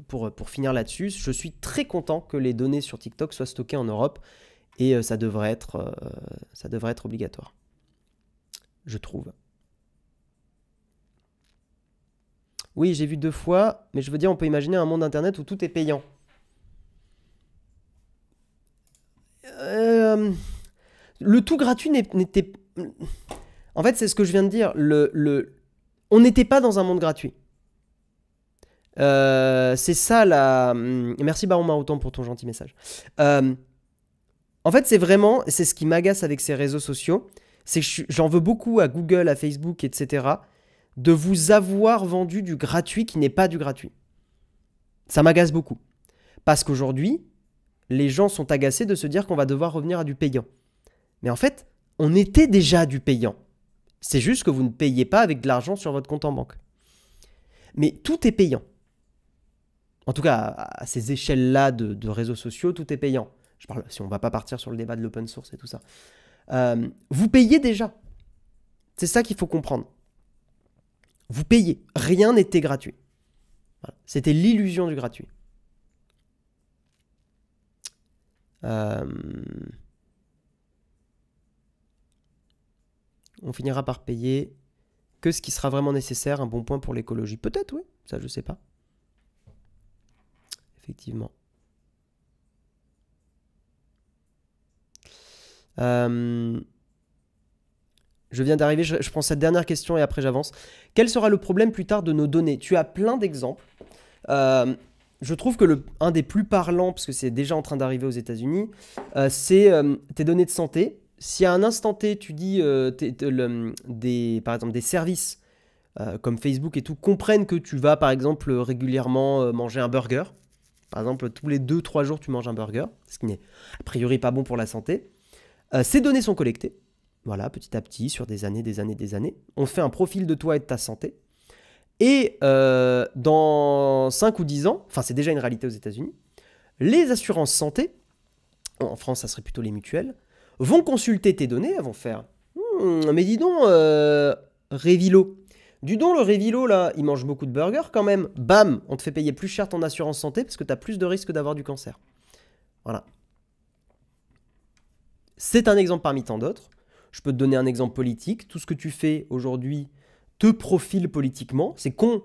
pour finir là-dessus, je suis très content que les données sur TikTok soient stockées en Europe Et ça devrait être obligatoire, je trouve. Oui, j'ai vu 2 fois, mais je veux dire, on peut imaginer un monde internet où tout est payant. Le tout gratuit n'était... En fait, c'est ce que je viens de dire. On n'était pas dans un monde gratuit. C'est ça la... Merci Baron Maroutan pour ton gentil message. En fait, c'est ce qui m'agace avec ces réseaux sociaux, c'est que j'en veux beaucoup à Google, à Facebook, etc., de vous avoir vendu du gratuit qui n'est pas du gratuit. Ça m'agace beaucoup. Parce qu'aujourd'hui, les gens sont agacés de se dire qu'on va devoir revenir à du payant. Mais en fait, on était déjà à du payant. C'est juste que vous ne payez pas avec de l'argent sur votre compte en banque. Mais tout est payant. En tout cas, à ces échelles-là de réseaux sociaux, tout est payant. Je parle, si on ne va pas partir sur le débat de l'open source et tout ça. Vous payez déjà. C'est ça qu'il faut comprendre. Vous payez. Rien n'était gratuit. Voilà. C'était l'illusion du gratuit. On finira par payer que ce qui sera vraiment nécessaire, un bon point pour l'écologie. Peut-être, oui. Ça, je sais pas. Effectivement. Je viens d'arriver, je prends cette dernière question et après j'avance. Quel sera le problème plus tard de nos données? Tu as plein d'exemples. Je trouve que un des plus parlants, parce que c'est déjà en train d'arriver aux États-Unis, c'est tes données de santé. Si à un instant T, tu dis, par exemple, des services comme Facebook et tout, comprennent que tu vas, par exemple, régulièrement manger un burger. Par exemple, tous les 2-3 jours, tu manges un burger, ce qui n'est a priori pas bon pour la santé. Ces données sont collectées, voilà, petit à petit, sur des années, des années, des années. On fait un profil de toi et de ta santé. Et dans 5 ou 10 ans, enfin c'est déjà une réalité aux États-Unis, les assurances santé, en France ça serait plutôt les mutuelles, vont consulter tes données, elles vont faire mais dis donc, Révilo. Du don, le Révilo, là, il mange beaucoup de burgers quand même. Bam, on te fait payer plus cher ton assurance santé parce que tu as plus de risques d'avoir du cancer. Voilà. C'est un exemple parmi tant d'autres. Je peux te donner un exemple politique. Tout ce que tu fais aujourd'hui te profile politiquement. C'est con,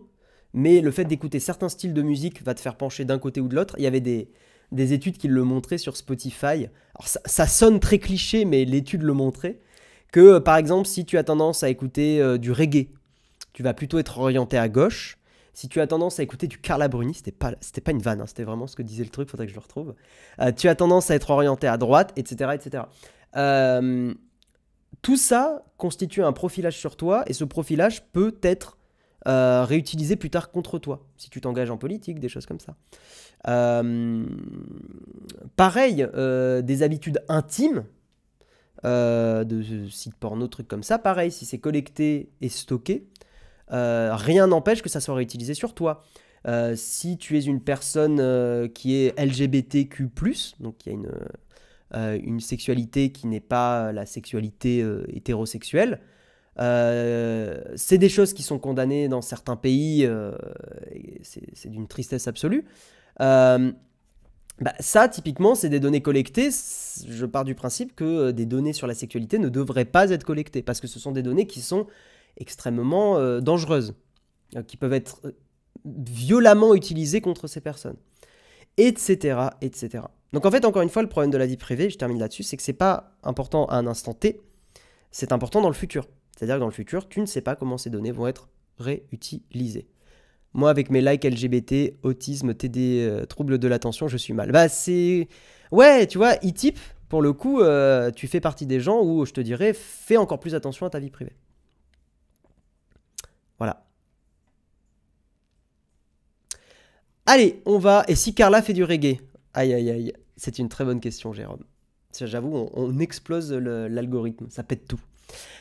mais le fait d'écouter certains styles de musique va te faire pencher d'un côté ou de l'autre. Il y avait des études qui le montraient sur Spotify. Alors ça sonne très cliché, mais l'étude le montrait. Que par exemple, si tu as tendance à écouter du reggae, tu vas plutôt être orienté à gauche. Si tu as tendance à écouter du Carla Bruni, c'était pas une vanne, hein, c'était vraiment ce que disait le truc, faudrait que je le retrouve. Tu as tendance à être orienté à droite, etc. etc. Tout ça constitue un profilage sur toi et ce profilage peut être réutilisé plus tard contre toi, si tu t'engages en politique, des choses comme ça. Pareil, des habitudes intimes, de sites porno, trucs comme ça, pareil, si c'est collecté et stocké, rien n'empêche que ça soit réutilisé sur toi. Si tu es une personne qui est LGBTQ+, donc qui a une sexualité qui n'est pas la sexualité hétérosexuelle, c'est des choses qui sont condamnées dans certains pays, c'est d'une tristesse absolue. Ça, typiquement, c'est des données collectées. Je pars du principe que des données sur la sexualité ne devraient pas être collectées, parce que ce sont des données qui sont extrêmement dangereuses, qui peuvent être violemment utilisées contre ces personnes, etc., etc. Donc en fait, encore une fois, le problème de la vie privée, je termine là-dessus, c'est que c'est pas important à un instant T, c'est important dans le futur. C'est-à-dire que dans le futur, tu ne sais pas comment ces données vont être réutilisées. Moi, avec mes likes LGBT, autisme, TD, troubles de l'attention, je suis mal. Bah c'est... Ouais, tu vois, e-type, pour le coup, tu fais partie des gens où je te dirais, fais encore plus attention à ta vie privée. Voilà. Allez, on va... Et si Carla fait du reggae? Aïe, aïe, aïe. C'est une très bonne question, Jérôme. J'avoue, on explose l'algorithme, ça pète tout.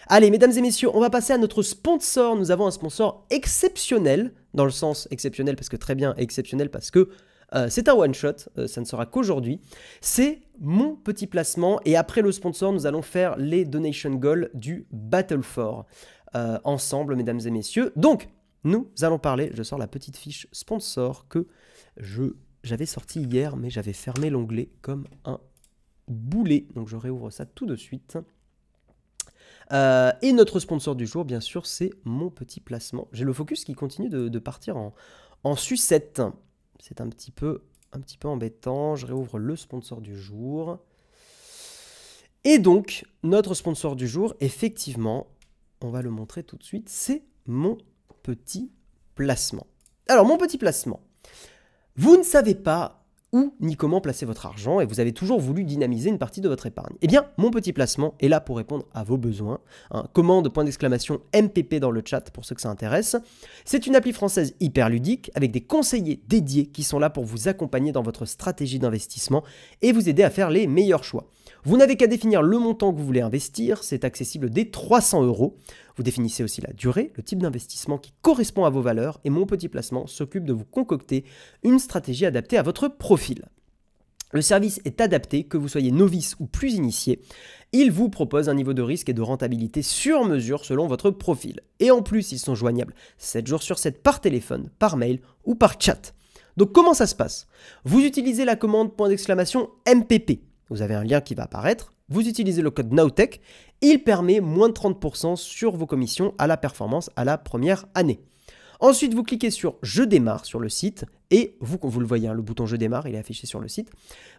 Allez, mesdames et messieurs, on va passer à notre sponsor. Nous avons un sponsor exceptionnel, dans le sens exceptionnel parce que très bien, exceptionnel parce que c'est un one-shot, ça ne sera qu'aujourd'hui. C'est mon petit placement et après le sponsor, nous allons faire les donation goals du Battle for ensemble, mesdames et messieurs. Donc, nous allons parler, je sors la petite fiche sponsor que j'avais sortie hier, mais j'avais fermé l'onglet comme un boulet. Donc je réouvre ça tout de suite. Et notre sponsor du jour, bien sûr, c'est Mon Petit Placement. J'ai le focus qui continue de partir en sucette. C'est un petit peu embêtant. Je réouvre le sponsor du jour. Et donc, notre sponsor du jour, effectivement, on va le montrer tout de suite, c'est Mon Petit Placement. Alors, Mon Petit Placement, vous ne savez pas où ni comment placer votre argent et vous avez toujours voulu dynamiser une partie de votre épargne. Eh bien, Mon Petit Placement est là pour répondre à vos besoins. Commande !MPP dans le chat pour ceux que ça intéresse. C'est une appli française hyper ludique avec des conseillers dédiés qui sont là pour vous accompagner dans votre stratégie d'investissement et vous aider à faire les meilleurs choix. Vous n'avez qu'à définir le montant que vous voulez investir, c'est accessible dès 300 €. Vous définissez aussi la durée, le type d'investissement qui correspond à vos valeurs et Mon Petit Placement s'occupe de vous concocter une stratégie adaptée à votre profil. Le service est adapté, que vous soyez novice ou plus initié. Il vous propose un niveau de risque et de rentabilité sur mesure selon votre profil. Et en plus, ils sont joignables 7 jours sur 7 par téléphone, par mail ou par chat. Donc comment ça se passe? Vous utilisez la commande !MPP. Vous avez un lien qui va apparaître. Vous utilisez le code NOWTECH. Il permet moins de 30% sur vos commissions à la performance à la première année. Ensuite, vous cliquez sur « Je démarre » sur le site et vous le voyez, le bouton « Je démarre », il est affiché sur le site.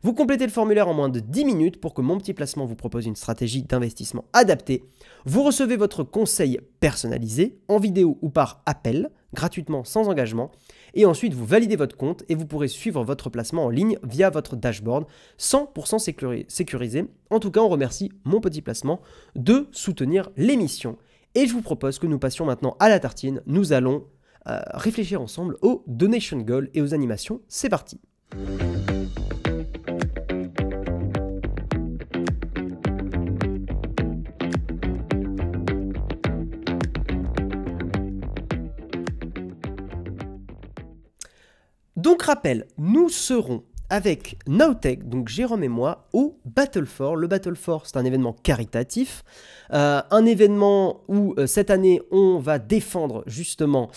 Vous complétez le formulaire en moins de 10 minutes pour que Mon Petit Placement vous propose une stratégie d'investissement adaptée. Vous recevez votre conseil personnalisé en vidéo ou par appel, gratuitement sans engagement. Et ensuite, vous validez votre compte et vous pourrez suivre votre placement en ligne via votre dashboard 100% sécurisé. En tout cas, on remercie Mon Petit Placement de soutenir l'émission. Et je vous propose que nous passions maintenant à la tartine. Nous allons réfléchir ensemble aux donation goals et aux animations. C'est parti. Donc rappel, nous serons avec NOWTECH, donc Jérôme et moi, au Battle for. Le Battle for, c'est un événement caritatif, un événement où cette année, on va défendre justement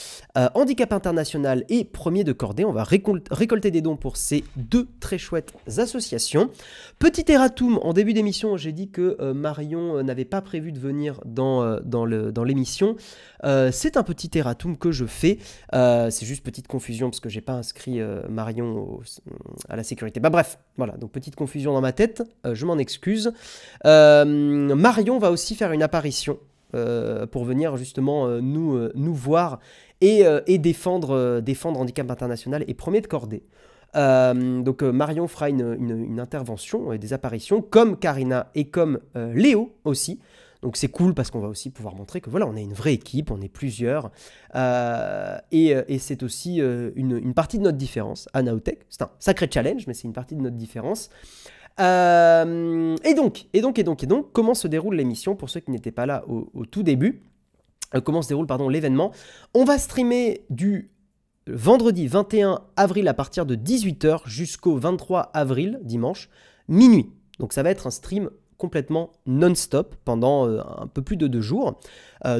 Handicap International et Premier de Cordée. On va récolter des dons pour ces deux très chouettes associations. Petit erratum, en début d'émission, j'ai dit que Marion n'avait pas prévu de venir dans l'émission. C'est un petit erratum que je fais. C'est juste petite confusion parce que j'ai pas inscrit Marion à la sécurité. Bah bref, voilà, donc petite confusion dans ma tête, je m'en excuse. Marion va aussi faire une apparition pour venir justement nous voir et défendre Handicap International et Premier de Cordée. Donc Marion fera une intervention et des apparitions comme Karina et comme Léo aussi. Donc c'est cool parce qu'on va aussi pouvoir montrer que voilà, on est une vraie équipe, on est plusieurs. Et c'est aussi une partie de notre différence à NOWTECH. C'est un sacré challenge, mais c'est une partie de notre différence. Et donc, comment se déroule l'émission pour ceux qui n'étaient pas là au tout début? Comment se déroule, l'événement? On va streamer du vendredi 21 avril à partir de 18 h jusqu'au 23 avril, dimanche, minuit. Donc ça va être un stream complètement non-stop pendant un peu plus de 2 jours.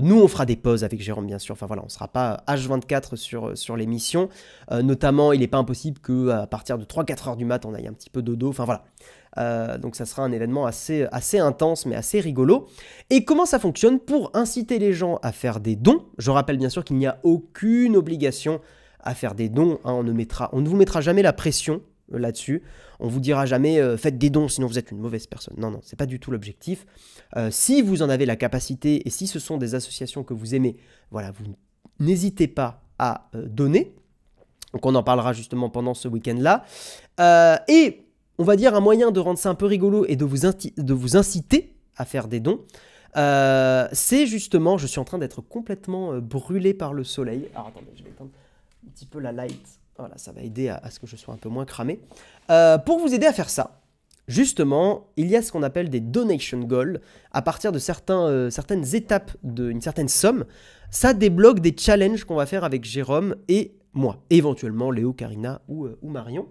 Nous, on fera des pauses avec Jérôme, bien sûr. Enfin voilà, on ne sera pas H24 sur l'émission. Notamment, il n'est pas impossible qu'à partir de 3-4 heures du mat, on aille un petit peu dodo. Enfin voilà. Donc ça sera un événement assez intense, mais assez rigolo. Et comment ça fonctionne? Pour inciter les gens à faire des dons, je rappelle bien sûr qu'il n'y a aucune obligation à faire des dons. On ne vous mettra jamais la pression là-dessus. On vous dira jamais faites des dons sinon vous êtes une mauvaise personne. Non, c'est pas du tout l'objectif. Si vous en avez la capacité et si ce sont des associations que vous aimez, voilà, vous n'hésitez pas à donner. Donc on en parlera justement pendant ce week-end-là. Et on va dire un moyen de rendre ça un peu rigolo et de vous inciter à faire des dons. C'est justement, je suis en train d'être complètement brûlé par le soleil. Alors attendez, je vais éteindre un petit peu la light. Voilà, ça va aider à ce que je sois un peu moins cramé. Pour vous aider à faire ça, justement, il y a ce qu'on appelle des donation goals. À partir de certaines étapes d'une certaine somme, ça débloque des challenges qu'on va faire avec Jérôme et moi. Éventuellement Léo, Karina ou Marion.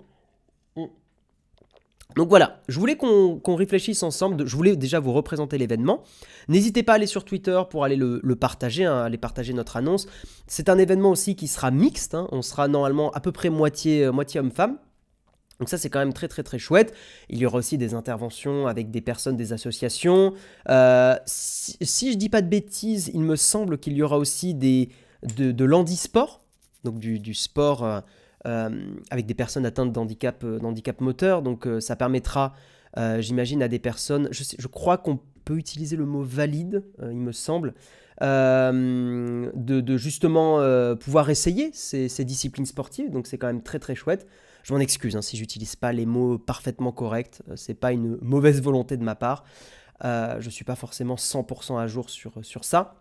Donc voilà, je voulais qu'on réfléchisse ensemble, je voulais déjà vous représenter l'événement. N'hésitez pas à aller sur Twitter pour aller le partager, aller partager notre annonce. C'est un événement aussi qui sera mixte, on sera normalement à peu près moitié homme-femme. Donc ça, c'est quand même très très très chouette. Il y aura aussi des interventions avec des personnes, des associations. Si je dis pas de bêtises, il me semble qu'il y aura aussi de l'handisport, donc du sport avec des personnes atteintes d'handicap moteur. Donc ça permettra, j'imagine, à des personnes, je crois qu'on peut utiliser le mot valide, il me semble, de justement pouvoir essayer ces disciplines sportives. Donc c'est quand même très très chouette. Je m'en excuse hein, si j'utilise pas les mots parfaitement corrects, c'est pas une mauvaise volonté de ma part, je suis pas forcément 100% à jour sur ça.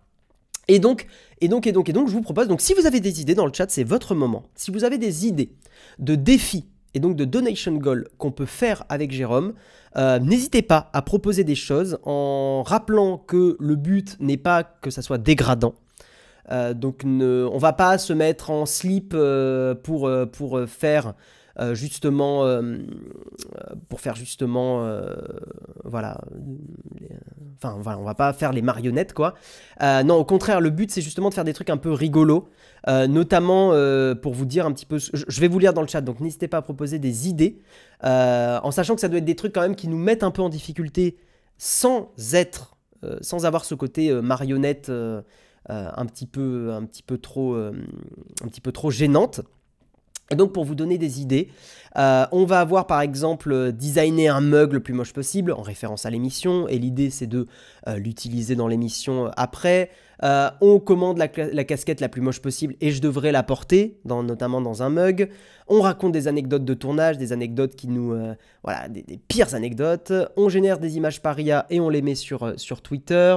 Et donc, je vous propose, donc si vous avez des idées dans le chat, c'est votre moment. Si vous avez des idées de défis et donc de donation goal qu'on peut faire avec Jérôme, n'hésitez pas à proposer des choses en rappelant que le but n'est pas que ça soit dégradant. Donc on va pas se mettre en slip pour faire justement voilà, on va pas faire les marionnettes quoi. Non, au contraire, le but c'est justement de faire des trucs un peu rigolos, notamment pour vous dire un petit peu, je vais vous lire dans le chat, donc n'hésitez pas à proposer des idées, en sachant que ça doit être des trucs quand même qui nous mettent un peu en difficulté sans avoir ce côté marionnette un petit peu trop gênante. Et donc pour vous donner des idées, on va avoir par exemple designer un mug le plus moche possible en référence à l'émission, et l'idée c'est de l'utiliser dans l'émission après. On commande la casquette la plus moche possible et je devrais la porter, notamment dans un mug. On raconte des anecdotes de tournage, des anecdotes qui nous... voilà, des pires anecdotes. On génère des images paria et on les met sur Twitter.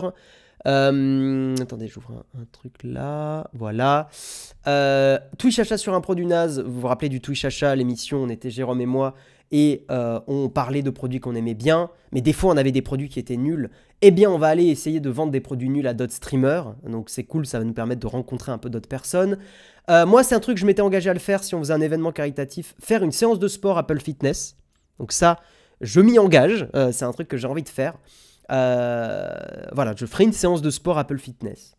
Attendez, j'ouvre un truc là, voilà. Twitch Achat sur un produit naze, vous vous rappelez du Twitch Achat, l'émission, on était Jérôme et moi, et on parlait de produits qu'on aimait bien, mais des fois on avait des produits qui étaient nuls. Eh bien on va aller essayer de vendre des produits nuls à d'autres streamers, donc c'est cool, ça va nous permettre de rencontrer un peu d'autres personnes. Moi c'est un truc que je m'étais engagé à le faire si on faisait un événement caritatif, faire une séance de sport Apple Fitness, donc ça je m'y engage, c'est un truc que j'ai envie de faire. Voilà, je ferai une séance de sport Apple Fitness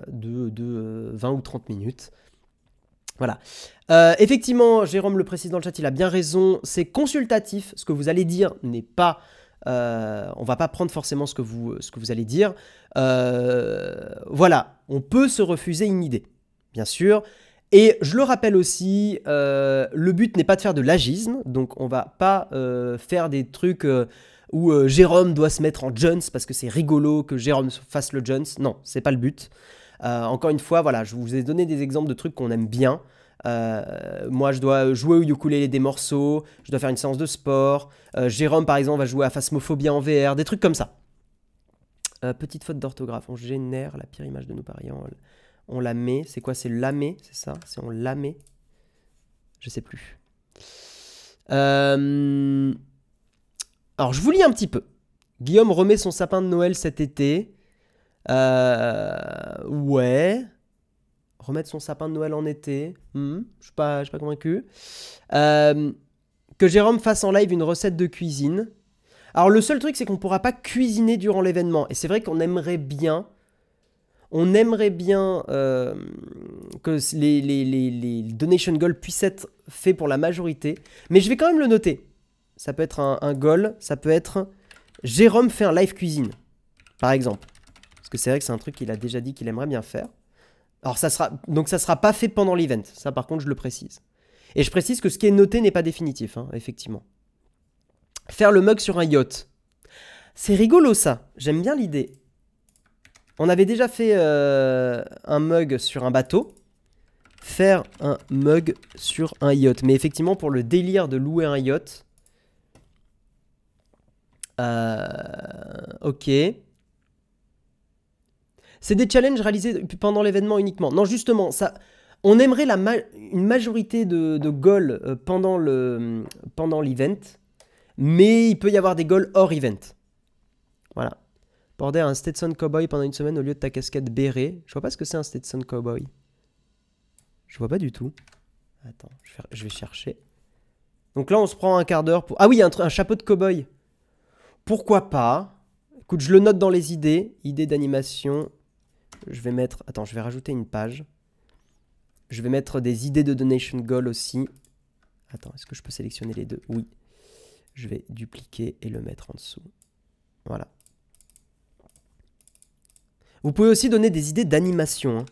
de 20 ou 30 minutes. Voilà. Effectivement, Jérôme le précise dans le chat, il a bien raison. C'est consultatif. Ce que vous allez dire n'est pas... on va pas prendre forcément ce que vous allez dire. Voilà, on peut se refuser une idée, bien sûr. Et je le rappelle aussi, le but n'est pas de faire de l'agisme. Donc on va pas faire des trucs... où Jérôme doit se mettre en Jones parce que c'est rigolo que Jérôme fasse le Jones. Non, c'est pas le but. Encore une fois, voilà, je vous ai donné des exemples de trucs qu'on aime bien. Moi, je dois jouer au ukulélé des morceaux, je dois faire une séance de sport. Jérôme, par exemple, va jouer à Phasmophobia en VR, des trucs comme ça. Petite faute d'orthographe, on génère la pire image de nous pariant. On la met, c'est quoi? C'est la met, c'est ça? C'est on la met? Je sais plus. Alors, je vous lis un petit peu. Guillaume remet son sapin de Noël cet été. Ouais. Remettre son sapin de Noël en été. Je suis pas convaincu. Que Jérôme fasse en live une recette de cuisine. Alors, le seul truc, c'est qu'on ne pourra pas cuisiner durant l'événement. Et c'est vrai qu'on aimerait bien... que les donation goals puissent être faits pour la majorité. Mais je vais quand même le noter. Ça peut être un goal, ça peut être Jérôme fait un live cuisine, par exemple. Parce que c'est vrai que c'est un truc qu'il a déjà dit qu'il aimerait bien faire. Alors ça sera pas fait pendant l'event, ça par contre je le précise. Et je précise que ce qui est noté n'est pas définitif, hein, effectivement. Faire le mug sur un yacht. C'est rigolo ça, j'aime bien l'idée. On avait déjà fait un mug sur un bateau. Faire un mug sur un yacht. Mais effectivement pour le délire de louer un yacht... ok. C'est des challenges réalisés pendant l'événement uniquement. Non, justement, ça, on aimerait une majorité de goals pendant l'event, mais il peut y avoir des goals hors event. Voilà. Border un Stetson Cowboy pendant une semaine au lieu de ta casquette béret. Je vois pas ce que c'est un Stetson Cowboy. Je vois pas du tout. Attends, je vais chercher. Donc là, on se prend un quart d'heure pour... Ah oui, un chapeau de cowboy. Pourquoi pas? Écoute, je le note dans les idées. Idées d'animation. Je vais mettre... Attends, je vais rajouter une page. Je vais mettre des idées de donation goal aussi. Attends, est-ce que je peux sélectionner les deux? Oui. Je vais dupliquer et le mettre en dessous. Voilà. Vous pouvez aussi donner des idées d'animation. Hein.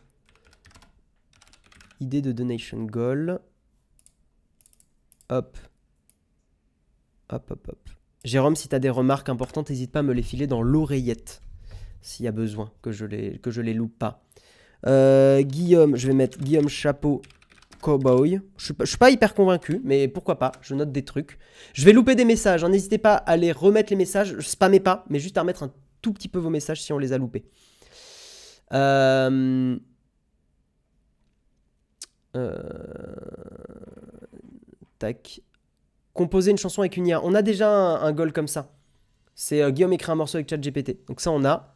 Idée de donation goal. Hop. Hop, hop, hop. Jérôme, si tu as des remarques importantes, n'hésite pas à me les filer dans l'oreillette. S'il y a besoin, que je les loupe pas. Guillaume, je vais mettre Guillaume Chapeau Cowboy. Je suis pas hyper convaincu, mais pourquoi pas. Je note des trucs. Je vais louper des messages. Hein. N'hésitez pas à les remettre les messages. Spammez pas, mais juste à remettre un tout petit peu vos messages si on les a loupés. Tac. Composer une chanson avec une IA. On a déjà un goal comme ça. C'est Guillaume écrit un morceau avec ChatGPT. Donc ça, on a.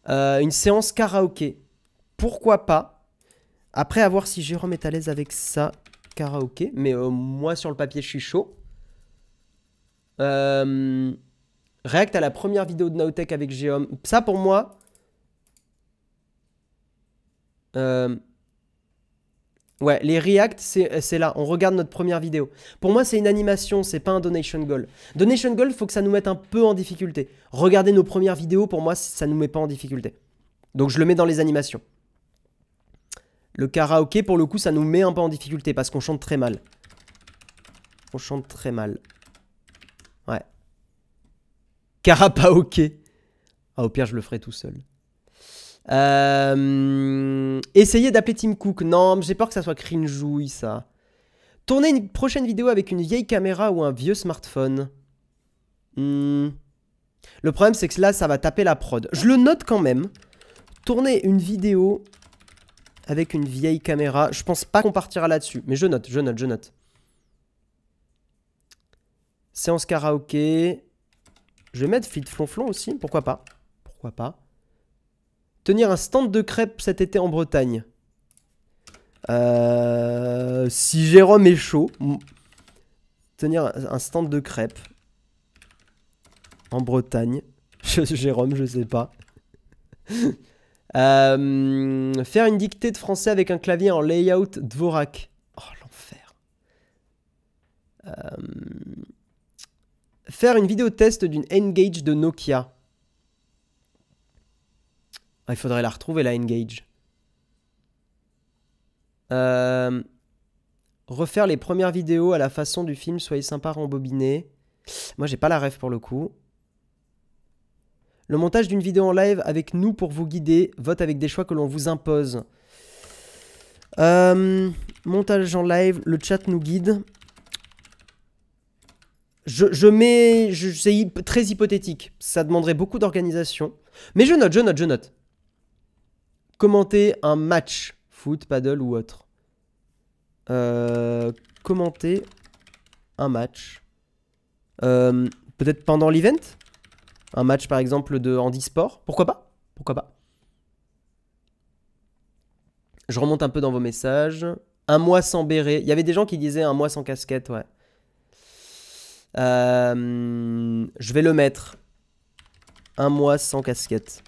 Une séance karaoké. Pourquoi pas? Après, à voir si Jérôme est à l'aise avec ça, karaoké. Mais moi, sur le papier, je suis chaud. React à la première vidéo de Nowtech avec Jérôme. Ça, pour moi... Ouais, les react, c'est là. On regarde notre première vidéo. Pour moi, c'est une animation, c'est pas un donation goal. Donation goal, il faut que ça nous mette un peu en difficulté. Regarder nos premières vidéos, pour moi, ça nous met pas en difficulté. Donc, je le mets dans les animations. Le karaoké, pour le coup, ça nous met un peu en difficulté parce qu'on chante très mal. On chante très mal. Ouais. Karapaoké. Ah, au pire, je le ferai tout seul. Essayez d'appeler Tim Cook. Non, j'ai peur que ça soit cringeouille, ça. Tourner une prochaine vidéo avec une vieille caméra ou un vieux smartphone. Le problème, c'est que là, ça va taper la prod. Je le note quand même. Tourner une vidéo avec une vieille caméra. Je pense pas qu'on partira là-dessus. Mais je note, je note, je note. Séance karaoké. Je vais mettre Flit Flonflon aussi. Pourquoi pas? Pourquoi pas? Tenir un stand de crêpes cet été en Bretagne. Si Jérôme est chaud. Tenir un stand de crêpes en Bretagne. Jérôme, je sais pas. Faire une dictée de français avec un clavier en layout Dvorak. Oh, l'enfer. Faire une vidéo test d'une N-Gage de Nokia. Ah, il faudrait la retrouver, la N-Gage. Refaire les premières vidéos à la façon du film Soyez sympa, rembobiner. Moi, j'ai pas la ref pour le coup. Le montage d'une vidéo en live avec nous pour vous guider. Vote avec des choix que l'on vous impose. Montage en live, le chat nous guide. C'est très hypothétique. Ça demanderait beaucoup d'organisation. Mais je note, je note, je note. Commenter un match. Foot, paddle ou autre. Commenter un match. Peut-être pendant l'event. Un match par exemple de handisport. Pourquoi pas? Pourquoi pas? Je remonte un peu dans vos messages. Un mois sans béret. Il y avait des gens qui disaient un mois sans casquette, ouais. Je vais le mettre. Un mois sans casquette.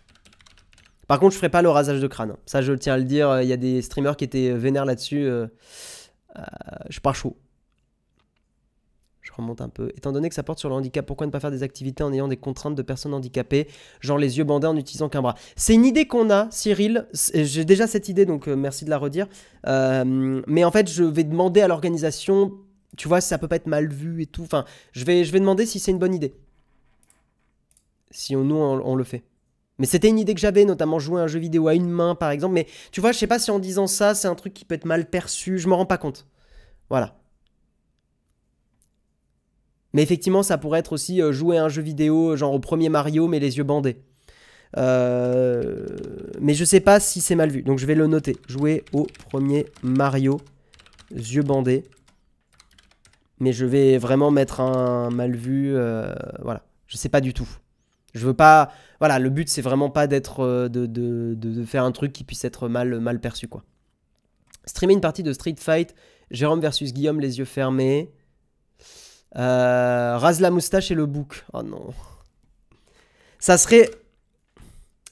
Par contre, je ferai pas le rasage de crâne. Ça, je tiens à le dire. Il y a des streamers qui étaient vénères là-dessus. Je suis pas chaud. Je remonte un peu. Étant donné que ça porte sur le handicap, pourquoi ne pas faire des activités en ayant des contraintes de personnes handicapées, genre les yeux bandés en n'utilisant qu'un bras? C'est une idée qu'on a, Cyril. J'ai déjà cette idée, donc merci de la redire. Mais en fait, je vais demander à l'organisation, tu vois, si ça peut pas être mal vu et tout. Enfin, je vais demander si c'est une bonne idée. Si nous, on le fait. Mais c'était une idée que j'avais, notamment jouer à un jeu vidéo à une main, par exemple. Mais tu vois, je sais pas si en disant ça, c'est un truc qui peut être mal perçu. Je m'en rends pas compte. Voilà. Mais effectivement, ça pourrait être aussi jouer à un jeu vidéo, genre au premier Mario, mais les yeux bandés. Mais je sais pas si c'est mal vu. Donc je vais le noter. Jouer au premier Mario, yeux bandés. Mais je vais vraiment mettre un mal vu. Voilà. Je sais pas du tout. Je veux pas... Voilà, le but, c'est vraiment pas d'être... de faire un truc qui puisse être mal perçu, quoi. Streamer une partie de Street Fight. Jérôme versus Guillaume, les yeux fermés. Rase la moustache et le bouc. Oh non. Ça serait...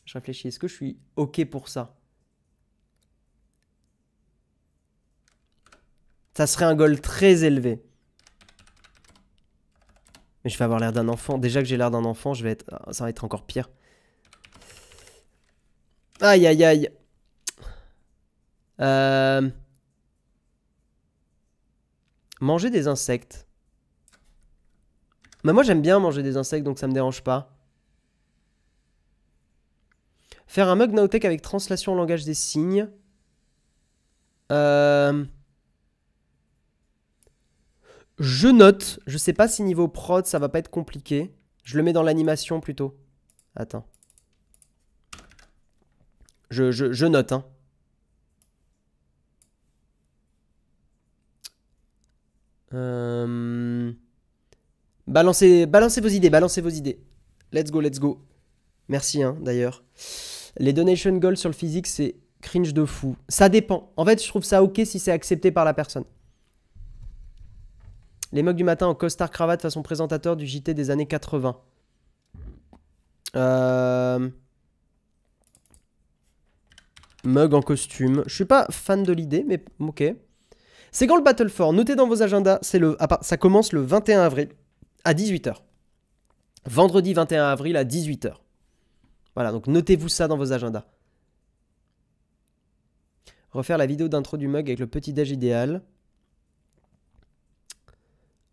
Je réfléchis, est-ce que je suis OK pour ça? Ça serait un goal très élevé. Mais je vais avoir l'air d'un enfant. Déjà que j'ai l'air d'un enfant, ça va être encore pire. Aïe, aïe, aïe. Manger des insectes. Mais moi, j'aime bien manger des insectes, donc ça me dérange pas. Faire un mug Nowtech avec translation au langage des signes. Je note. Je sais pas si niveau prod, ça va pas être compliqué. Je le mets dans l'animation plutôt. Attends. Je note, hein. Balancez vos idées, balancez vos idées. Let's go, let's go. Merci, hein, d'ailleurs. Les donation goals sur le physique, c'est cringe de fou. Ça dépend. En fait, je trouve ça ok si c'est accepté par la personne. Les mugs du matin en costard cravate façon présentateur du JT des années 80. Mug en costume. Je suis pas fan de l'idée, mais ok. C'est quand le Battle for? Notez dans vos agendas, ça commence le 21 avril à 18 h. Vendredi 21 avril à 18 h. Voilà, donc notez-vous ça dans vos agendas. Refaire la vidéo d'intro du mug avec le petit déj idéal.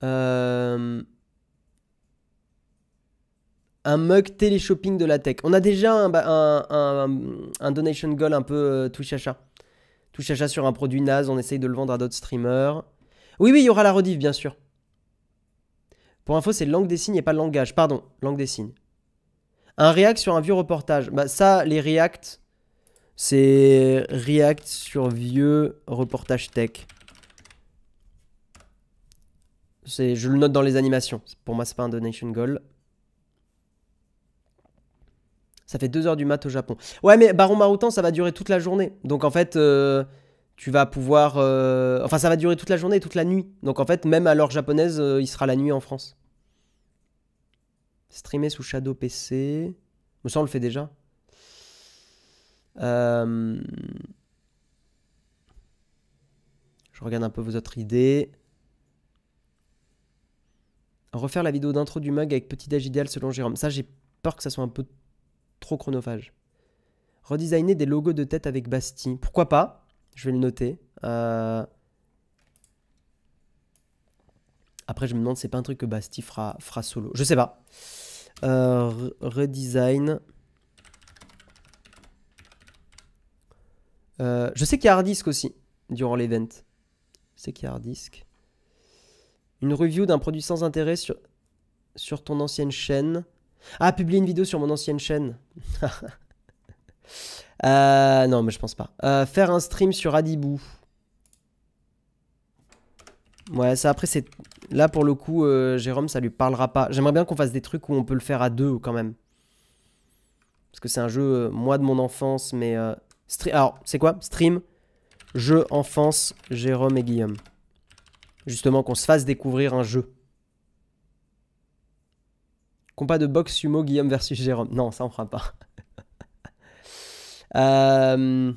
Un mug télé-shopping de la tech. On a déjà un donation goal un peu touche achat. Touche achat sur un produit naze, on essaye de le vendre à d'autres streamers. Oui, il y aura la rediff, bien sûr. Pour info, c'est langue des signes et pas langage. Pardon, langue des signes. Un react sur un vieux reportage. Bah ça, les reacts, c'est react sur vieux reportage tech. Je le note dans les animations. Pour moi, c'est pas un donation goal. Ça fait 2 h du mat au Japon. Ouais, mais Baron Maroutan, ça va durer toute la journée. Donc en fait, tu vas pouvoir... Enfin, ça va durer toute la journée et toute la nuit. Donc en fait, même à l'heure japonaise, il sera la nuit en France. Streamer sous Shadow PC. Mais ça, on le fait déjà. Je regarde un peu vos autres idées. Refaire la vidéo d'intro du mug avec petit déj idéal selon Jérôme. Ça, j'ai peur que ça soit un peu trop chronophage. Redesigner des logos de tête avec Bastille. Pourquoi pas? Je vais le noter. Après, je me demande, c'est pas un truc que Bastille fera solo. Je sais pas. Redesign. Je sais qu'il y a Hardisk aussi, durant l'event. Je sais qu'il y a Hardisk. Une review d'un produit sans intérêt sur ton ancienne chaîne. Ah, publier une vidéo sur mon ancienne chaîne. Non, mais je pense pas. Faire un stream sur Adibou. Ouais, ça après, c'est... Là, pour le coup, Jérôme, ça lui parlera pas. J'aimerais bien qu'on fasse des trucs où on peut le faire à deux, quand même. Parce que c'est un jeu, moi, de mon enfance, mais... Alors, c'est quoi? Stream, jeu, enfance, Jérôme et Guillaume. Justement, qu'on se fasse découvrir un jeu. Compas de boxe sumo, Guillaume versus Jérôme. Non, ça on fera pas. Un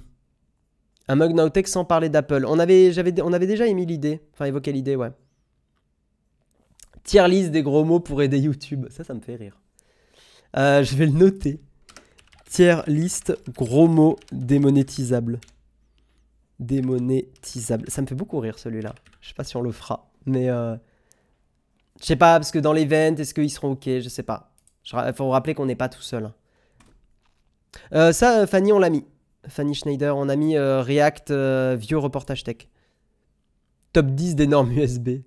mug Nowtech sans parler d'Apple. On avait déjà émis l'idée. Enfin, évoqué l'idée, ouais. Tier list des gros mots pour aider YouTube. Ça me fait rire. Je vais le noter. Tier list gros mots démonétisables. Démonétisable. Ça me fait beaucoup rire celui-là. Je sais pas si on le fera. Mais je sais pas, parce que dans l'event, est-ce qu'ils seront ok? Je sais pas. Il faut rappeler qu'on n'est pas tout seul. Ça, Fanny, on l'a mis. Fanny Schneider, on a mis React vieux reportage tech. Top 10 des normes USB.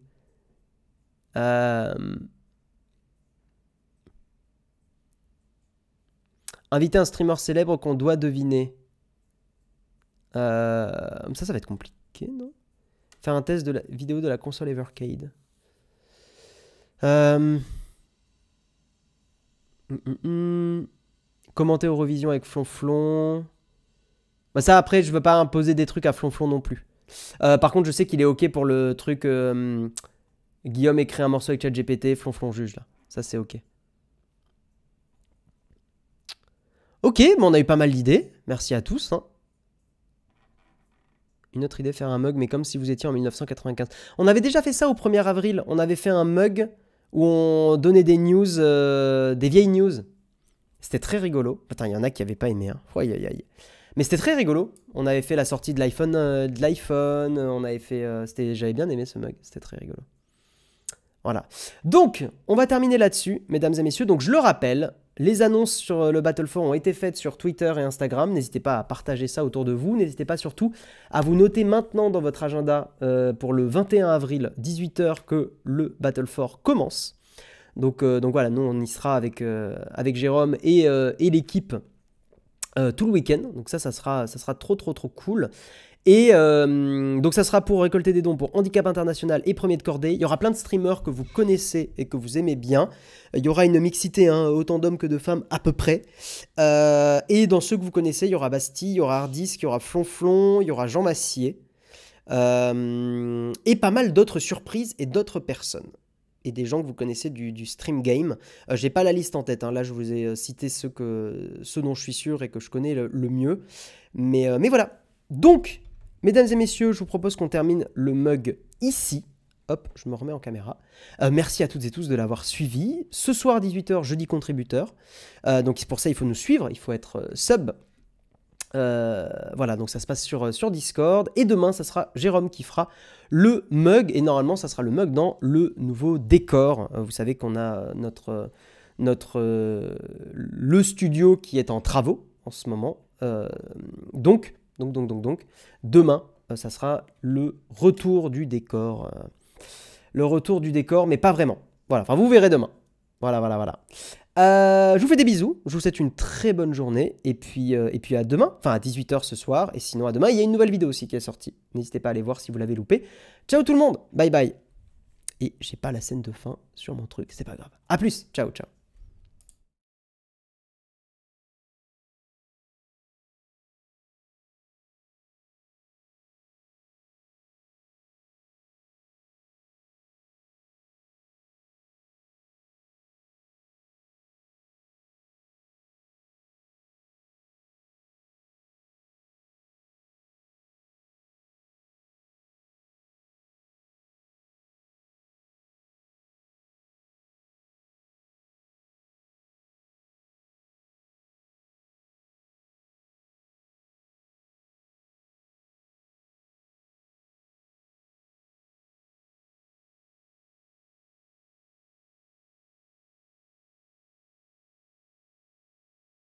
Inviter un streamer célèbre qu'on doit deviner. Ça va être compliqué, non? Faire un test de la vidéo de la console Evercade. Commenter Eurovision avec Flonflon. Bah ça, après, je veux pas imposer des trucs à Flonflon non plus. Par contre, je sais qu'il est ok pour le truc... Guillaume écrit un morceau avec ChatGPT, Flonflon juge, là. Ça, c'est ok. Ok, bon, on a eu pas mal d'idées. Merci à tous, hein. Une autre idée, faire un mug, mais comme si vous étiez en 1995. On avait déjà fait ça au 1er avril. On avait fait un mug où on donnait des news, des vieilles news. C'était très rigolo. Putain, il y en a qui n'avaient pas aimé. Hein. Aïe, aïe, aïe. Mais c'était très rigolo. On avait fait la sortie de l'iPhone, on avait fait... j'avais bien aimé ce mug, c'était très rigolo. Voilà. Donc, on va terminer là-dessus, mesdames et messieurs. Donc, je le rappelle, les annonces sur le Battle for ont été faites sur Twitter et Instagram. N'hésitez pas à partager ça autour de vous. N'hésitez pas surtout à vous noter maintenant dans votre agenda pour le 21 avril, 18h, que le Battle for commence. Donc voilà, nous, on y sera avec Jérôme et l'équipe tout le week-end. Donc ça sera trop cool. Et donc ça sera pour récolter des dons pour Handicap International et Premier de Cordée. Il y aura plein de streamers que vous connaissez et que vous aimez bien. Il y aura une mixité, hein, autant d'hommes que de femmes à peu près. Et dans ceux que vous connaissez, il y aura Bastille, il y aura Hardisk, il y aura Flonflon, il y aura Jean Massier. Et pas mal d'autres surprises et d'autres personnes. Et des gens que vous connaissez du stream game. J'ai pas la liste en tête, hein. Là je vous ai cité ceux dont je suis sûr et que je connais le mieux. Mais voilà. Donc, mesdames et messieurs, je vous propose qu'on termine le mug ici. Hop, je me remets en caméra. Merci à toutes et tous de l'avoir suivi. Ce soir 18h, jeudi contributeur. Donc pour ça, il faut nous suivre, il faut être sub. Voilà, donc ça se passe sur Discord. Et demain, ça sera Jérôme qui fera le mug. Et normalement, ça sera le mug dans le nouveau décor. Vous savez qu'on a le studio qui est en travaux en ce moment. Donc, demain, ça sera le retour du décor. Le retour du décor, mais pas vraiment. Voilà, enfin, vous verrez demain. Voilà. Je vous fais des bisous, je vous souhaite une très bonne journée, et puis à demain, enfin à 18h ce soir, et sinon à demain, il y a une nouvelle vidéo aussi qui est sortie. N'hésitez pas à aller voir si vous l'avez loupé. Ciao tout le monde, bye bye. Et j'ai pas la scène de fin sur mon truc, c'est pas grave. A plus, ciao.